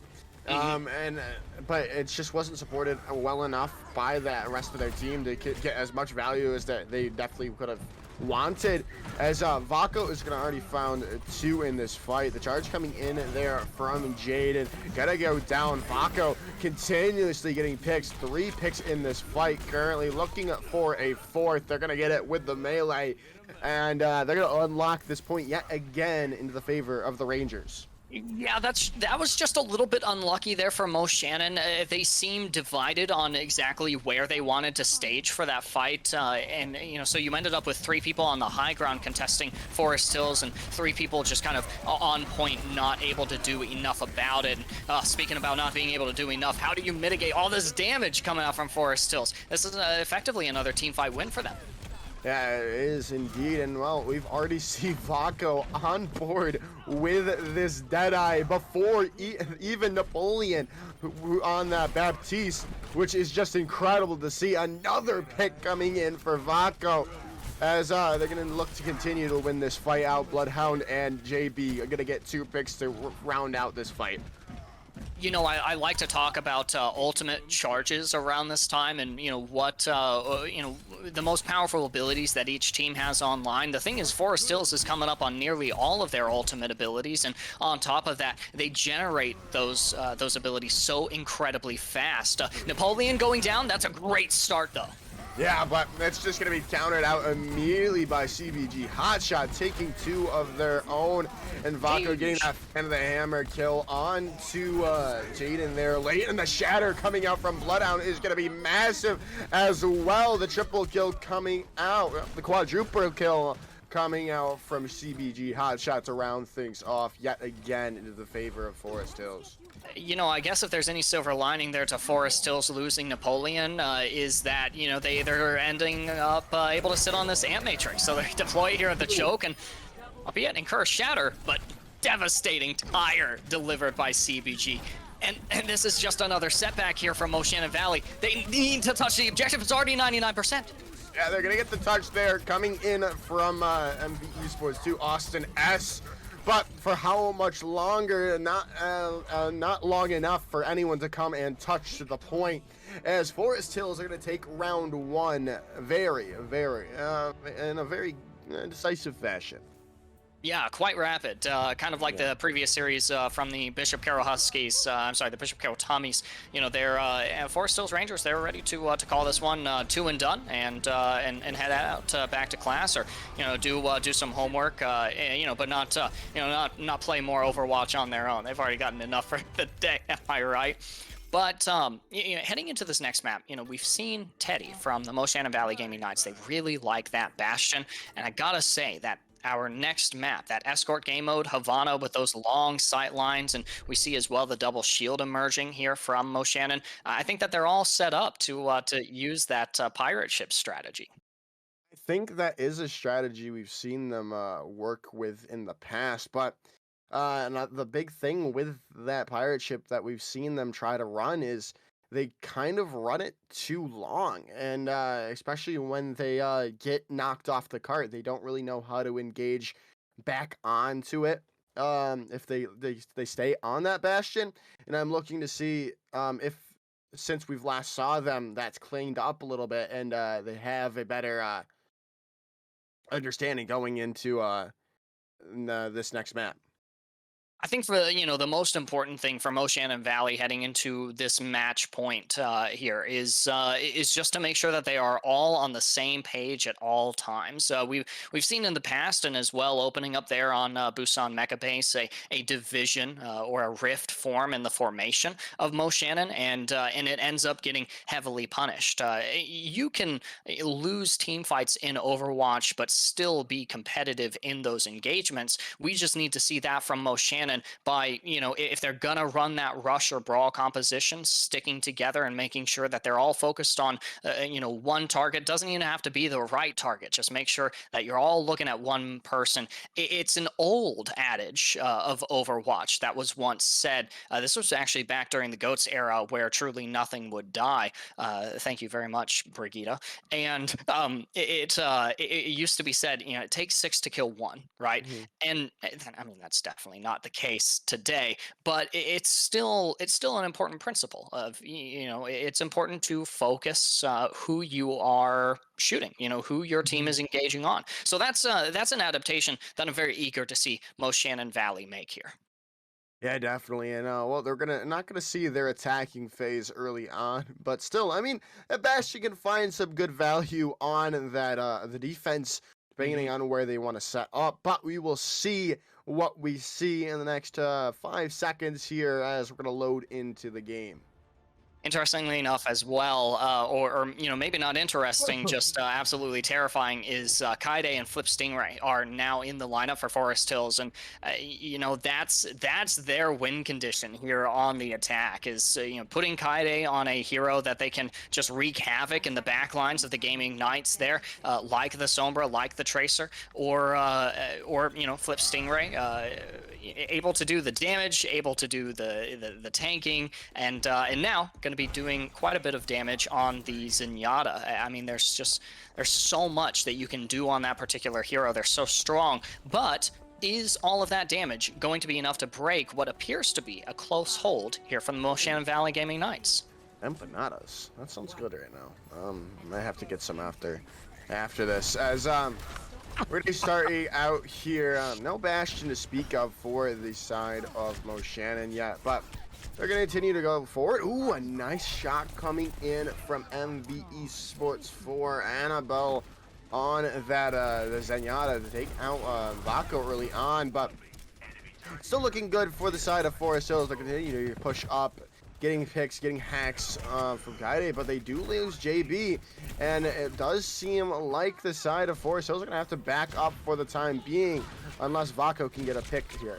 But it just wasn't supported well enough by the rest of their team to get as much value as that they definitely could have wanted. As Vaco is going to already found 2 in this fight. The charge coming in there from Jaden. Gotta go down. Vaco continuously getting picks. 3 picks in this fight. Currently looking for a 4th. They're going to get it with the melee. And they're going to unlock this point yet again into the favor of the Rangers. Yeah, that was just a little bit unlucky there for Moshannon. They seemed divided on exactly where they wanted to stage for that fight, so you ended up with 3 people on the high ground contesting Forest Hills, and 3 people just kind of on point, not able to do enough about it. Speaking about not being able to do enough, how do you mitigate all this damage coming out from Forest Hills? This is effectively another team fight win for them. Yeah, it is indeed, and well, we've already seen Vaco on board with this Deadeye before even Napoleon on that Baptiste, which is just incredible to see. Another pick coming in for Vaco, as they're going to look to continue to win this fight out. Bloodhound and JB are going to get 2 picks to round out this fight. You know, I like to talk about ultimate charges around this time, and what the most powerful abilities that each team has online. The thing is, Forest Hills is coming up on nearly all of their ultimate abilities, and on top of that, they generate those abilities so incredibly fast. Napoleon going down, that's a great start though. Yeah, but that's just going to be countered out immediately by CBG Hotshot, taking 2 of their own, and Vaco getting that end of the hammer kill on to Jaden there late, and the shatter coming out from Bloodhound is going to be massive as well. The triple kill coming out, the quadruple kill coming out from CBG Hotshot to round things off yet again into the favor of Forest Hills. I guess if there's any silver lining there to Forest Hills losing Napoleon, is that, they're ending up able to sit on this amp matrix. So they deploy here at the choke, and albeit incur shatter, but devastating tire delivered by CBG. And this is just another setback here from Moshannon Valley. They need to touch the objective. It's already 99%. Yeah, they're going to get the touch there coming in from MV Esports to Austin S. But for how much longer? Not long enough for anyone to come and touch the point, as Forest Hills are going to take round 1 very, in a very decisive fashion. Yeah, quite rapid. Kind of like the previous series from the Bishop Carroll Huskies. The Bishop Carroll Tommies. They're Forest Hills Rangers. They're ready to call this one 2 and done, and head out back to class, or do some homework. But not play more Overwatch on their own. They've already gotten enough for the day. Am I right? But heading into this next map, we've seen Teddy from the Moshannon Valley Gaming Knights. They really like that Bastion, and I gotta say that our next map, that escort game mode, Havana, with those long sight lines, and we see as well the double shield emerging here from Moshannon. I think that they're all set up to use that pirate ship strategy. I think that is a strategy we've seen them work with in the past, but the big thing with that pirate ship that we've seen them try to run is they kind of run it too long, and especially when they get knocked off the cart, they don't really know how to engage back onto it. If they stay on that bastion, and I'm looking to see if since we've last saw them, that's cleaned up a little bit, and they have a better understanding going into this next map. I think for the most important thing for Moshannon Valley heading into this match point here is just to make sure that they are all on the same page at all times. We've seen in the past, and as well opening up there on Busan Mecha Base, a division or a rift form in the formation of Moshannon, and it ends up getting heavily punished. You can lose team fights in Overwatch, but still be competitive in those engagements. We just need to see that from Moshannon by, if they're gonna run that rush or brawl composition, sticking together and making sure that they're all focused on one target. Doesn't even have to be the right target, just make sure that you're all looking at one person. It's an old adage of Overwatch that was once said. This was actually back during the GOATS era, where truly nothing would die. Thank you very much, Brigitte. And it used to be said, it takes 6 to kill 1, right? Mhm. And I mean, that's definitely not the case today, but it's still an important principle of, it's important to focus who you are shooting, who your team Mhm. is engaging on. So that's an adaptation that I'm very eager to see Moshannon Valley make here. Yeah, definitely. And well, they're not gonna see their attacking phase early on, but still, I mean, at best you can find some good value on that the defense, depending on where they want to set up. But we will see what we see in the next 5 seconds here as we're gonna load into the game. Interestingly enough, as well, or maybe not interesting, just absolutely terrifying, is Kaide and Flip Stingray are now in the lineup for Forest Hills, and that's their win condition here on the attack. Is putting Kaide on a hero that they can just wreak havoc in the back lines of the Gaming Knights there, like the Sombra, like the Tracer, or Flip Stingray, able to do the damage, able to do the tanking, and now going to be doing quite a bit of damage on the Zenyatta. I mean, there's so much that you can do on that particular hero. They're so strong, but is all of that damage going to be enough to break what appears to be a close hold here from the Moshannon Valley Gaming Knights? Empanadas. That sounds good right now. I might have to get some after this. As we're gonna start out here. No Bastion to speak of for the side of Moshannon yet, but they're going to continue to go forward. Ooh, a nice shot coming in from MVE Sports for Annabelle on that the Zenyatta to take out Vaco early on, but still looking good for the side of Forest Hills. They continue to push up, getting picks, getting hacks from Kaide, but they do lose JB, and it does seem like the side of Forest Hills are going to have to back up for the time being, unless Vaco can get a pick here.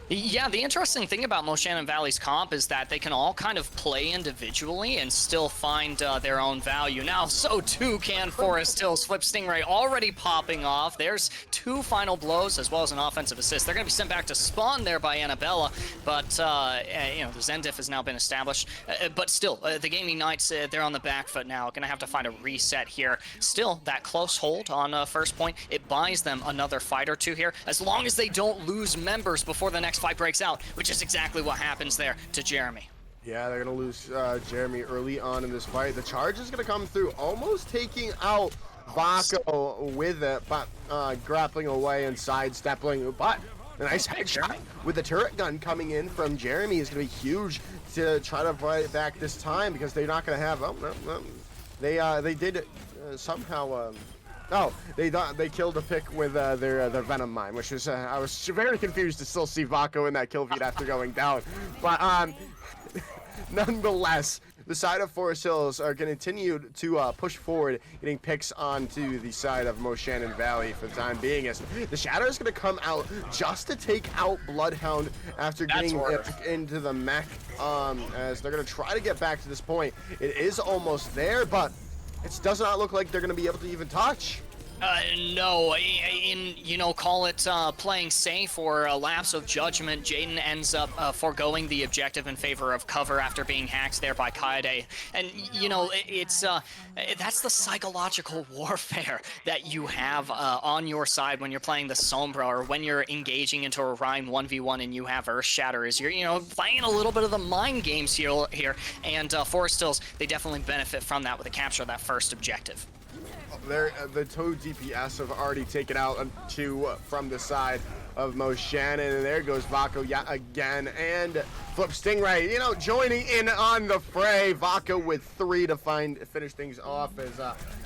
Yeah, the interesting thing about Moshannon Valley's comp is that they can all kind of play individually and still find their own value. Now, so too can Forest Hills. Flip Stingray already popping off. There's 2 final blows as well as an offensive assist. They're going to be sent back to spawn there by Annabella, but the Zendiff has now been established. But still, the Gaming Knights, they're on the back foot now. Going to have to find a reset here. Still, that close hold on first point, it buys them another fight or 2 here, as long as they don't lose members before the next fight breaks out, which is exactly what happens there to Jeremy. Yeah, they're going to lose Jeremy early on in this fight. The charge is going to come through, almost taking out Vaco with it, but grappling away and sidestepping. But a nice headshot with the turret gun coming in from Jeremy is going to be huge to try to fight it back this time, because they're not going to have... They did somehow... Oh, they killed a pick with their Venom Mine, which was I was very confused to still see Vaco in that kill feed after going down. But nonetheless, the side of Forest Hills are going to continue to push forward, getting picks onto the side of Moshannon Valley for the time being. As the Shatter is going to come out just to take out Bloodhound after getting into the mech. As they're going to try to get back to this point. It is almost there, but it does not look like they're going to be able to even touch. No, call it playing safe or a lapse of judgment. Jaden ends up foregoing the objective in favor of cover after being hacked there by Kaede. And, that's the psychological warfare that you have on your side when you're playing the Sombra or when you're engaging into a Rhyme 1v1 and you have Earth Shatter. Is you're, playing a little bit of the mind games here. And Forest Hills, they definitely benefit from that with the capture of that first objective. The Toad DPS have already taken out two from the side of Moshannon, and there goes Vaco yet again, and Flip Stingray, joining in on the fray. Vaco with 3 to finish things off, as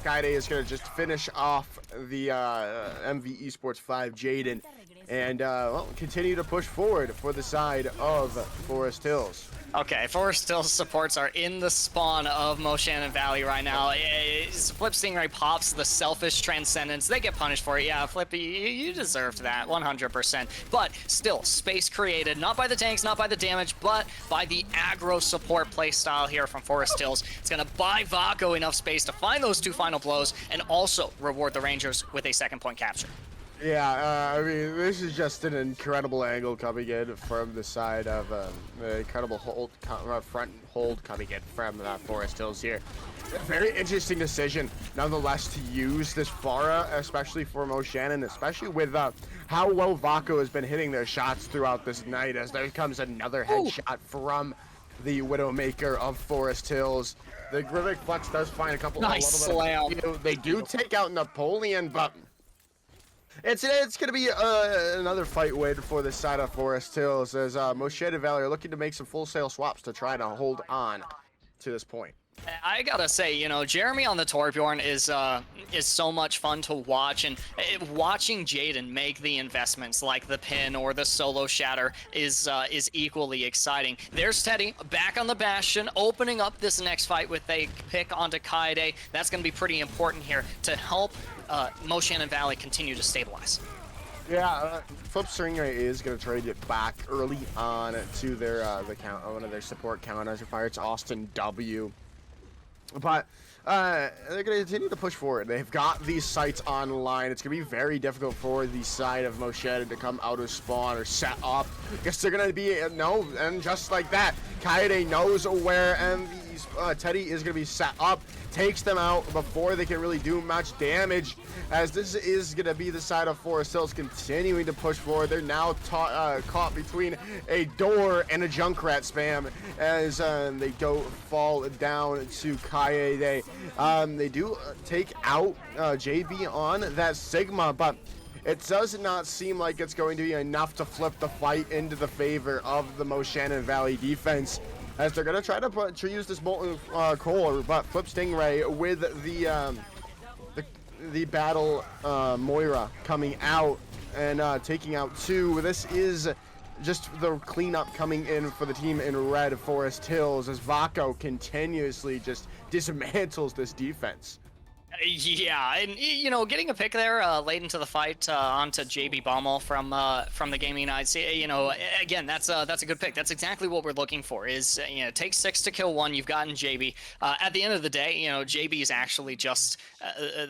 Kaede is going to just finish off the MV Esports 5 Jaden, and continue to push forward for the side of Forest Hills. Okay, Forest Hills supports are in the spawn of Moshannon Valley right now. Flip Stingray pops the selfish transcendence. They get punished for it. Yeah, Flip, you deserved that 100%. But still, space created, not by the tanks, not by the damage, but by the aggro support playstyle here from Forest Hills. It's going to buy Vaco enough space to find those 2 final blows and also reward the Rangers with a second point capture. Yeah, I mean, this is just an incredible angle coming in from the side of the incredible front hold coming in from Forest Hills here. Very interesting decision, nonetheless, to use this Pharah, especially for Moshannon, especially with how well Vaco has been hitting their shots throughout this night, as there comes another headshot from the Widowmaker of Forest Hills. The Grivic Flex does find a couple. Nice slam. They do take out Napoleon, but it's going to be another fight win for the side of Forest Hills, as Moshannon Valley are looking to make some full sale swaps to try to hold on to this point. I gotta say, Jeremy on the Torbjorn is so much fun to watch, and watching Jaden make the investments like the pin or the solo shatter is equally exciting. There's Teddy back on the Bastion, opening up this next fight with a pick onto Kaede. That's gonna be pretty important here to help Moshannon Valley continue to stabilize. Yeah, Flip Stingray is going to try to get back early on to their one of their support counters. It's Austin W. But they're going to continue to push forward. They've got these sites online. It's going to be very difficult for the side of Moshannon to come out of spawn or set up. I guess they're going to be, and just like that, Kaede knows where Teddy is going to be set up, takes them out before they can really do much damage, as this is going to be the side of Forest Hills continuing to push forward. They're now caught between a door and a Junkrat spam, as they fall down to Kaede. They do take out JB on that Sigma, but it does not seem like it's going to be enough to flip the fight into the favor of the Moshannon Valley defense, as they're going to try to use this Molten Core, but Flip Stingray with the battle Moira coming out and taking out 2. This is just the cleanup coming in for the team in red, Forest Hills, as Vaco continuously just dismantles this defense. Yeah, and getting a pick there late into the fight onto JB Baumel from the Gaming United. Again, that's a good pick. That's exactly what we're looking for. Is it takes 6 to kill 1. You've gotten JB. At the end of the day, JB is actually just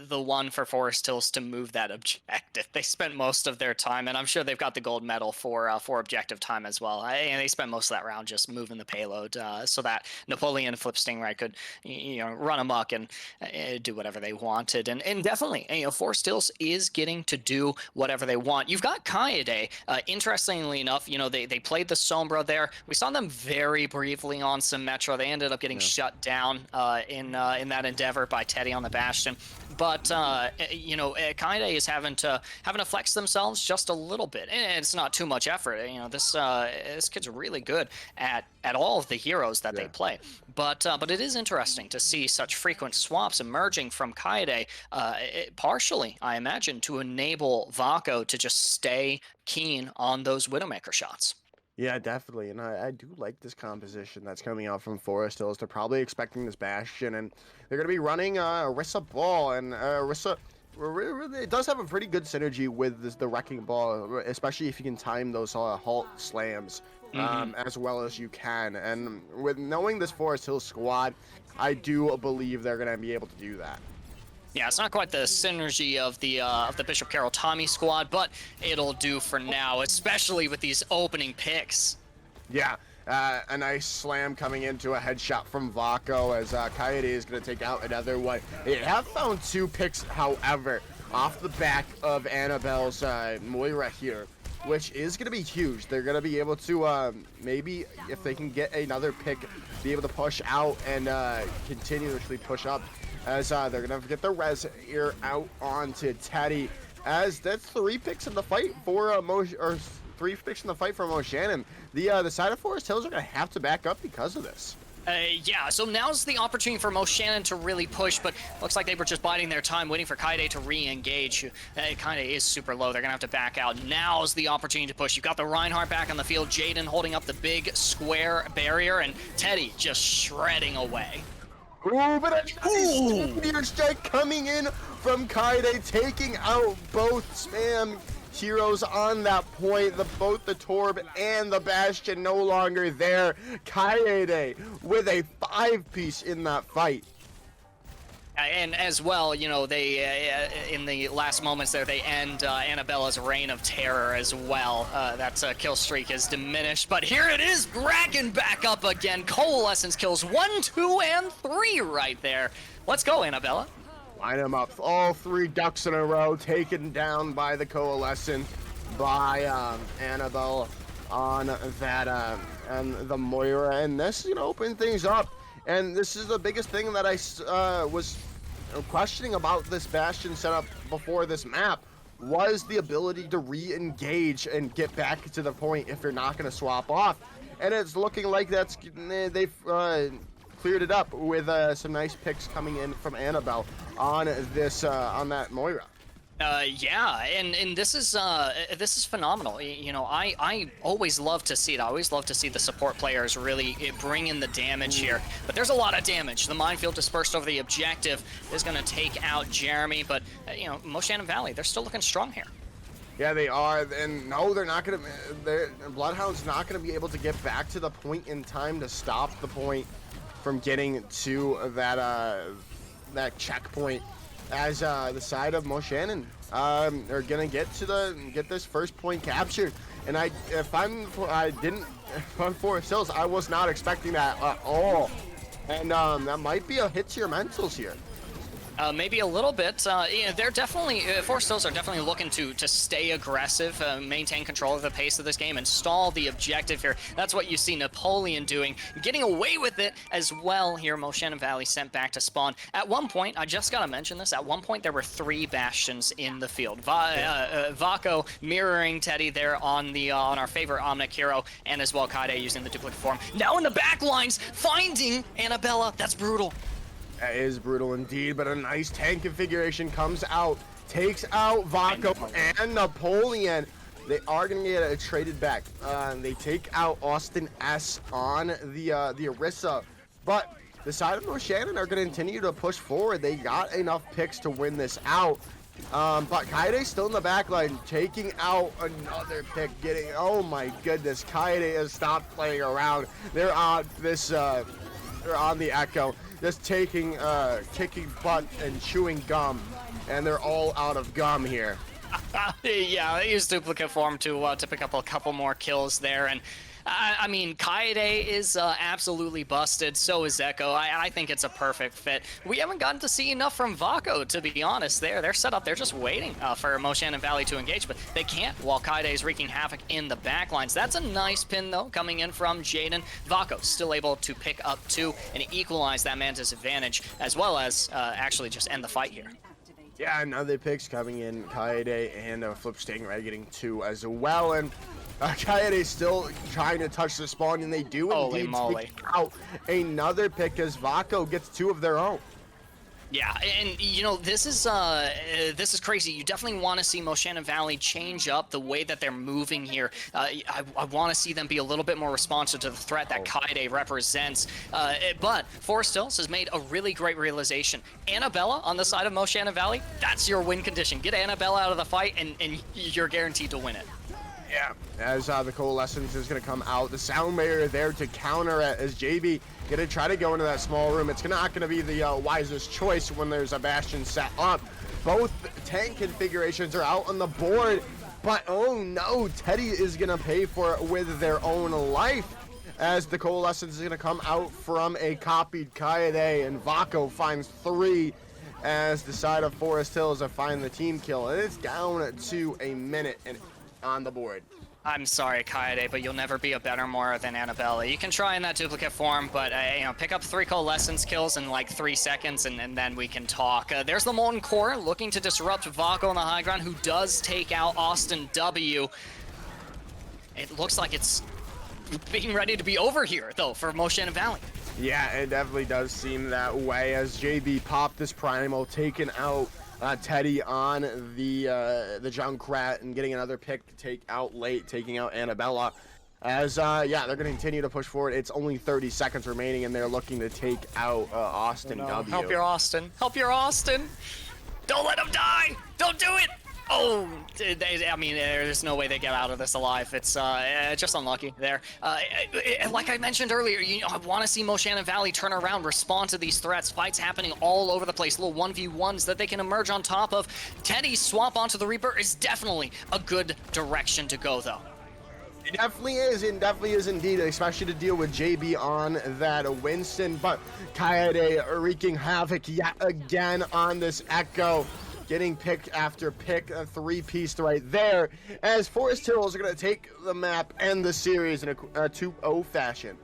the one for Forest Hills to move that objective. They spent most of their time, and I'm sure they've got the gold medal for objective time as well. And they spent most of that round just moving the payload so that Napoleon and Flip Stingray could run amok and do whatever they wanted. And definitely, Forest Hills is getting to do whatever they want. You've got Kaede. Interestingly enough, they played the Sombra there. We saw them very briefly on Symmetra. They ended up getting shut down in that endeavor by Teddy on the Bastion. But Kaede is having to flex themselves just a little bit, and it's not too much effort. This kid's really good at all of the heroes that they play. But it is interesting to see such frequent swaps emerging from Kaede, partially, I imagine, to enable Vaco to just stay keen on those Widowmaker shots. Yeah, definitely, and I do like this composition that's coming out from Forest Hills. They're probably expecting this Bastion, and they're going to be running Orisa Ball, and Orisa, it does have a pretty good synergy with the Wrecking Ball, especially if you can time those halt slams as well as you can. And with knowing this Forest Hills squad, I do believe they're going to be able to do that. Yeah, it's not quite the synergy of the Bishop Carroll Tommy squad, but it'll do for now, especially with these opening picks. Yeah, a nice slam coming into a headshot from Vaco as Coyote is going to take out another one. They have found 2 picks, however, off the back of Annabelle's Moira here, which is going to be huge. They're going to be able to, maybe if they can get another pick, be able to push out and continuously push up. As they're going to get the res here out onto Teddy. As that's 3 picks in the fight for 3 picks in the fight for Moshannon. The side of Forest Hills are going to have to back up because of this. Yeah, so now's the opportunity for Moshannon to really push, but looks like they were just biding their time, waiting for Kaide to re-engage. Kaide is super low. They're going to have to back out. Now's the opportunity to push. You've got the Reinhardt back on the field, Jaden holding up the big square barrier, and Teddy just shredding away. Ooh, but a meteor strike coming in from Kaide, taking out both spam heroes on that point. Both the Torb and the Bastion no longer there. Kaide with a 5-piece in that fight. And as well, you know, they, in the last moments there, they end Annabella's reign of terror as well. That kill streak is diminished, but here it is, Bracken back up again. Coalescence kills 1, 2, and 3 right there. Let's go, Annabella. Line them up, all 3 ducks in a row, taken down by the Coalescent, by Annabelle on that, and the Moira, and this, you know, open things up. And this is the biggest thing that I was questioning about this Bastion setup before this map, was the ability to re-engage and get back to the point if you're not going to swap off. And it's looking like they've cleared it up with some nice picks coming in from Annabelle on this on that Moira. Yeah, and this is phenomenal. You know, I always love to see it. I always love to see the support players really bring in the damage here. But there's a lot of damage. The minefield dispersed over the objective is going to take out Jeremy. But, you know, Moshannon Valley, they're still looking strong here. Yeah, they are. And no, they're not going to... Bloodhound's not going to be able to get back to the point in time to stop the point from getting to that checkpoint. As the side of Moshannon are gonna get this first point captured, and if I'm Forest Hills, I was not expecting that at all, and that might be a hit to your mentals here. Maybe a little bit. You know, they're definitely, Forest Hills are definitely looking to stay aggressive, maintain control of the pace of this game, and stall the objective here. That's what you see Napoleon doing, getting away with it as well here. Moshannon Valley sent back to spawn. At one point, I just got to mention this, at one point there were 3 Bastions in the field. Vaco mirroring Teddy there on our favorite Omnic hero, and as well Kaide using the duplicate form. Now in the back lines, finding Annabella. That's brutal. That is brutal indeed, but a nice tank configuration comes out, takes out Vaco and Napoleon. They are going to get traded back. They take out Austin S on the Orisa, but the side of Moshannon are going to continue to push forward. They got enough picks to win this out. But Kaide's still in the back line, taking out another pick, oh my goodness, Kaide has stopped playing around. They're on this, they're on the Echo, just kicking butt and chewing gum, and they're all out of gum here. Yeah, they used duplicate form to pick up a couple more kills there, and I mean, Kaide is absolutely busted, so is Echo. I think it's a perfect fit. We haven't gotten to see enough from Vaco, to be honest. They're set up, they're just waiting for Moshannon Valley to engage, but they can't while Kaide is wreaking havoc in the backlines. That's a nice pin, though, coming in from Jaden. Vaco still able to pick up 2 and equalize that man's advantage, as well as actually just end the fight here. Yeah, another picks coming in, Kaede and Flip Stingray getting 2 as well, and Kaede still trying to touch the spawn, and they do indeed take out another pick as Vaco gets 2 of their own. Yeah, and this is crazy. You definitely want to see Moshannon Valley change up the way that they're moving here. I want to see them be a little bit more responsive to the threat that Kaide represents. But Forest Hills has made a really great realization. Annabella on the side of Moshannon Valley, that's your win condition. Get Annabella out of the fight, and you're guaranteed to win it. Yeah, as the Coalescence is going to come out. The Sound Barrier there to counter it as JB going to try to go into that small room. It's not going to be the wisest choice when there's a Bastion set up. Both tank configurations are out on the board, but oh no, Teddy is going to pay for it with their own life as the Coalescence is going to come out from a copied Kaede, and Vaco finds 3 as the side of Forest Hills to find the team kill. And it's down to a minute and on the board. I'm sorry, Kaede, but you'll never be a better Moira than Annabella. You can try in that duplicate form, but pick up 3 Coalescence kills in like 3 seconds, and then we can talk. There's the Molten Core looking to disrupt Vaco on the high ground, who does take out Austin W. It looks like it's being ready to be over here, though, for Moshannon Valley. Yeah, it definitely does seem that way as JB popped this Primal, taking out Teddy on the Junkrat and getting another pick to take out late, taking out Annabella. As they're going to continue to push forward. It's only 30 seconds remaining, and they're looking to take out Austin W. Help your Austin. Help your Austin. Don't let him die. Don't do it. Oh, there's no way they get out of this alive. It's just unlucky there. Like I mentioned earlier, I want to see Moshannon Valley turn around, respond to these threats. Fights happening all over the place, little 1v1s that they can emerge on top of. Teddy's swap onto the Reaper is definitely a good direction to go, though. It definitely is indeed, especially to deal with JB on that Winston. But Kaede wreaking havoc yet again on this Echo. Getting pick after pick, a 3-piece right there, as Forest Hills are going to take the map and the series in a 2-0 fashion.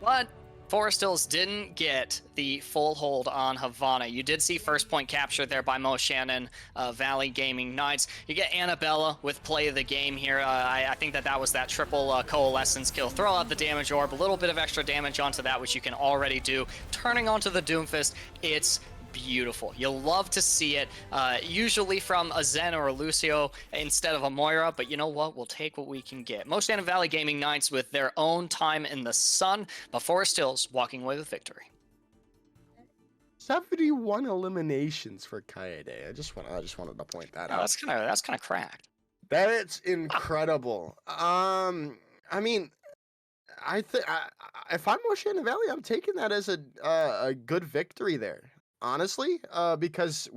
But Forest Hills didn't get the full hold on Havana. You did see first point capture there by Moshannon Valley Gaming Knights. You get Annabella with play of the game here. I think that was that triple Coalescence kill. Throw out the damage orb, a little bit of extra damage onto that, which you can already do. Turning onto the Doomfist, it's beautiful. You'll love to see it, usually from a Zen or a Lucio instead of a Moira, but you know what? We'll take what we can get. Moshannon Valley Gaming Knights with their own time in the sun, but Forest Hills walking away with victory. 71 eliminations for Kaede. I just wanted to point that out. That's kind of cracked. That's incredible. I mean, if I'm Moshannon Valley, I'm taking that as a good victory there. Honestly, because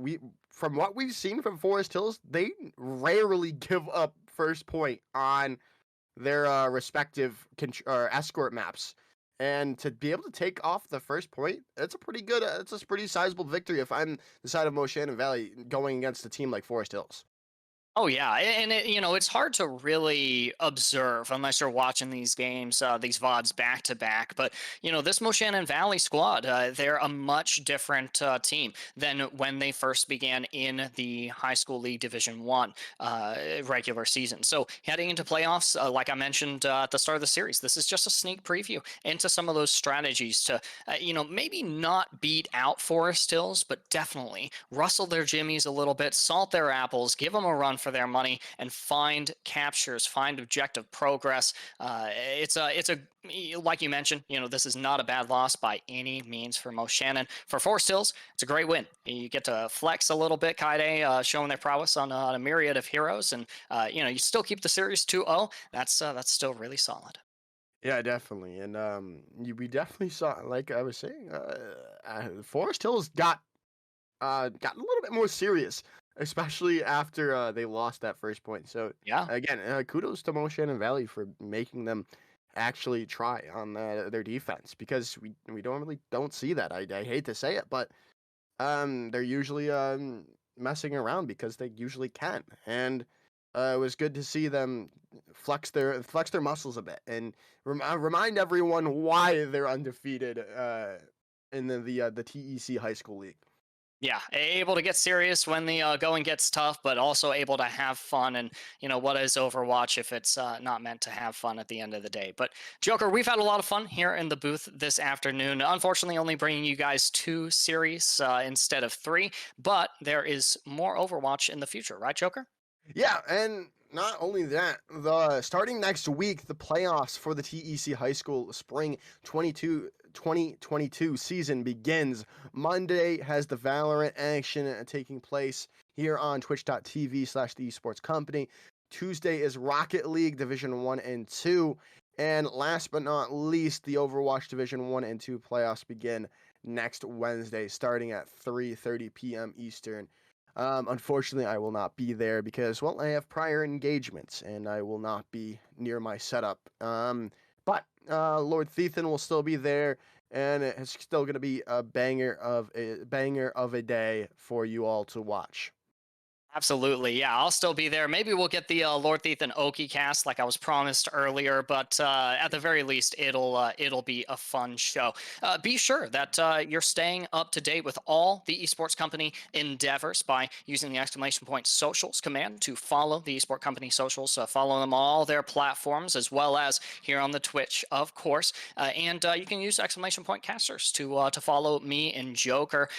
from what we've seen from Forest Hills, they rarely give up first point on their respective escort maps, and to be able to take off the first point, it's a pretty sizable victory if I'm the side of Moshannon Valley going against a team like Forest Hills. Oh yeah, and it's hard to really observe unless you're watching these games, these VODs back to back. But this Moshannon Valley squad, they're a much different team than when they first began in the High School League Division 1 regular season. So heading into playoffs, like I mentioned at the start of the series, this is just a sneak preview into some of those strategies to, maybe not beat out Forest Hills, but definitely rustle their jimmies a little bit, salt their apples, give them a run for their money, and find captures, find objective progress. It's a like you mentioned, this is not a bad loss by any means for Moshannon. For Forest Hills, it's a great win. You get to flex a little bit, Kaede showing their prowess on a myriad of heroes, and you still keep the series 2-0. That's still really solid. Yeah, definitely, and we definitely saw, like I was saying, Forest Hills got a little bit more serious, especially after they lost that first point. So yeah, again, kudos to Moshannon Valley for making them actually try on their defense, because we don't see that. I hate to say it, but they're usually messing around because they usually can, and it was good to see them flex their muscles a bit and remind everyone why they're undefeated in the TEC High School League. Yeah, able to get serious when the going gets tough, but also able to have fun. And what is Overwatch if it's not meant to have fun at the end of the day? But Joker, we've had a lot of fun here in the booth this afternoon. Unfortunately, only bringing you guys 2 series instead of 3, but there is more Overwatch in the future, right, Joker? Yeah, and not only that, the starting next week, the playoffs for the TEC High School Spring 2022 season begins. Monday has the Valorant action taking place here on twitch.tv/the esports company. Tuesday is Rocket League Division 1 and 2. And last but not least, the Overwatch Division 1 and 2 playoffs begin next Wednesday, starting at 3:30 p.m. Eastern. Unfortunately, I will not be there because, well, I have prior engagements and I will not be near my setup. But Lord Thethan will still be there, and it's still going to be a banger of a day for you all to watch. Absolutely, yeah. I'll still be there. Maybe we'll get the Lord Thief and Oki cast like I was promised earlier, but at the very least, it'll be a fun show. Be sure that you're staying up to date with all the esports company endeavors by using the ! Socials command to follow the esports company socials. Follow them on all their platforms as well as here on the Twitch, of course. And you can use ! Casters to follow me and Joker.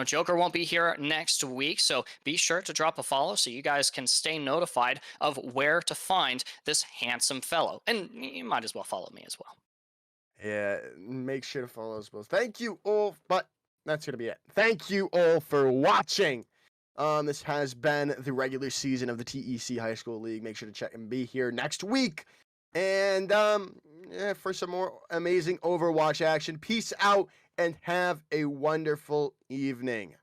Joker won't be here next week, so be sure to drop a follow so you guys can stay notified of where to find this handsome fellow. And you might as well follow me as well. Yeah, make sure to follow us both. Thank you all, but that's gonna be it. Thank you all for watching. This has been the regular season of the TEC High School League. Make sure to check and be here next week. And for some more amazing Overwatch action. Peace out and have a wonderful evening.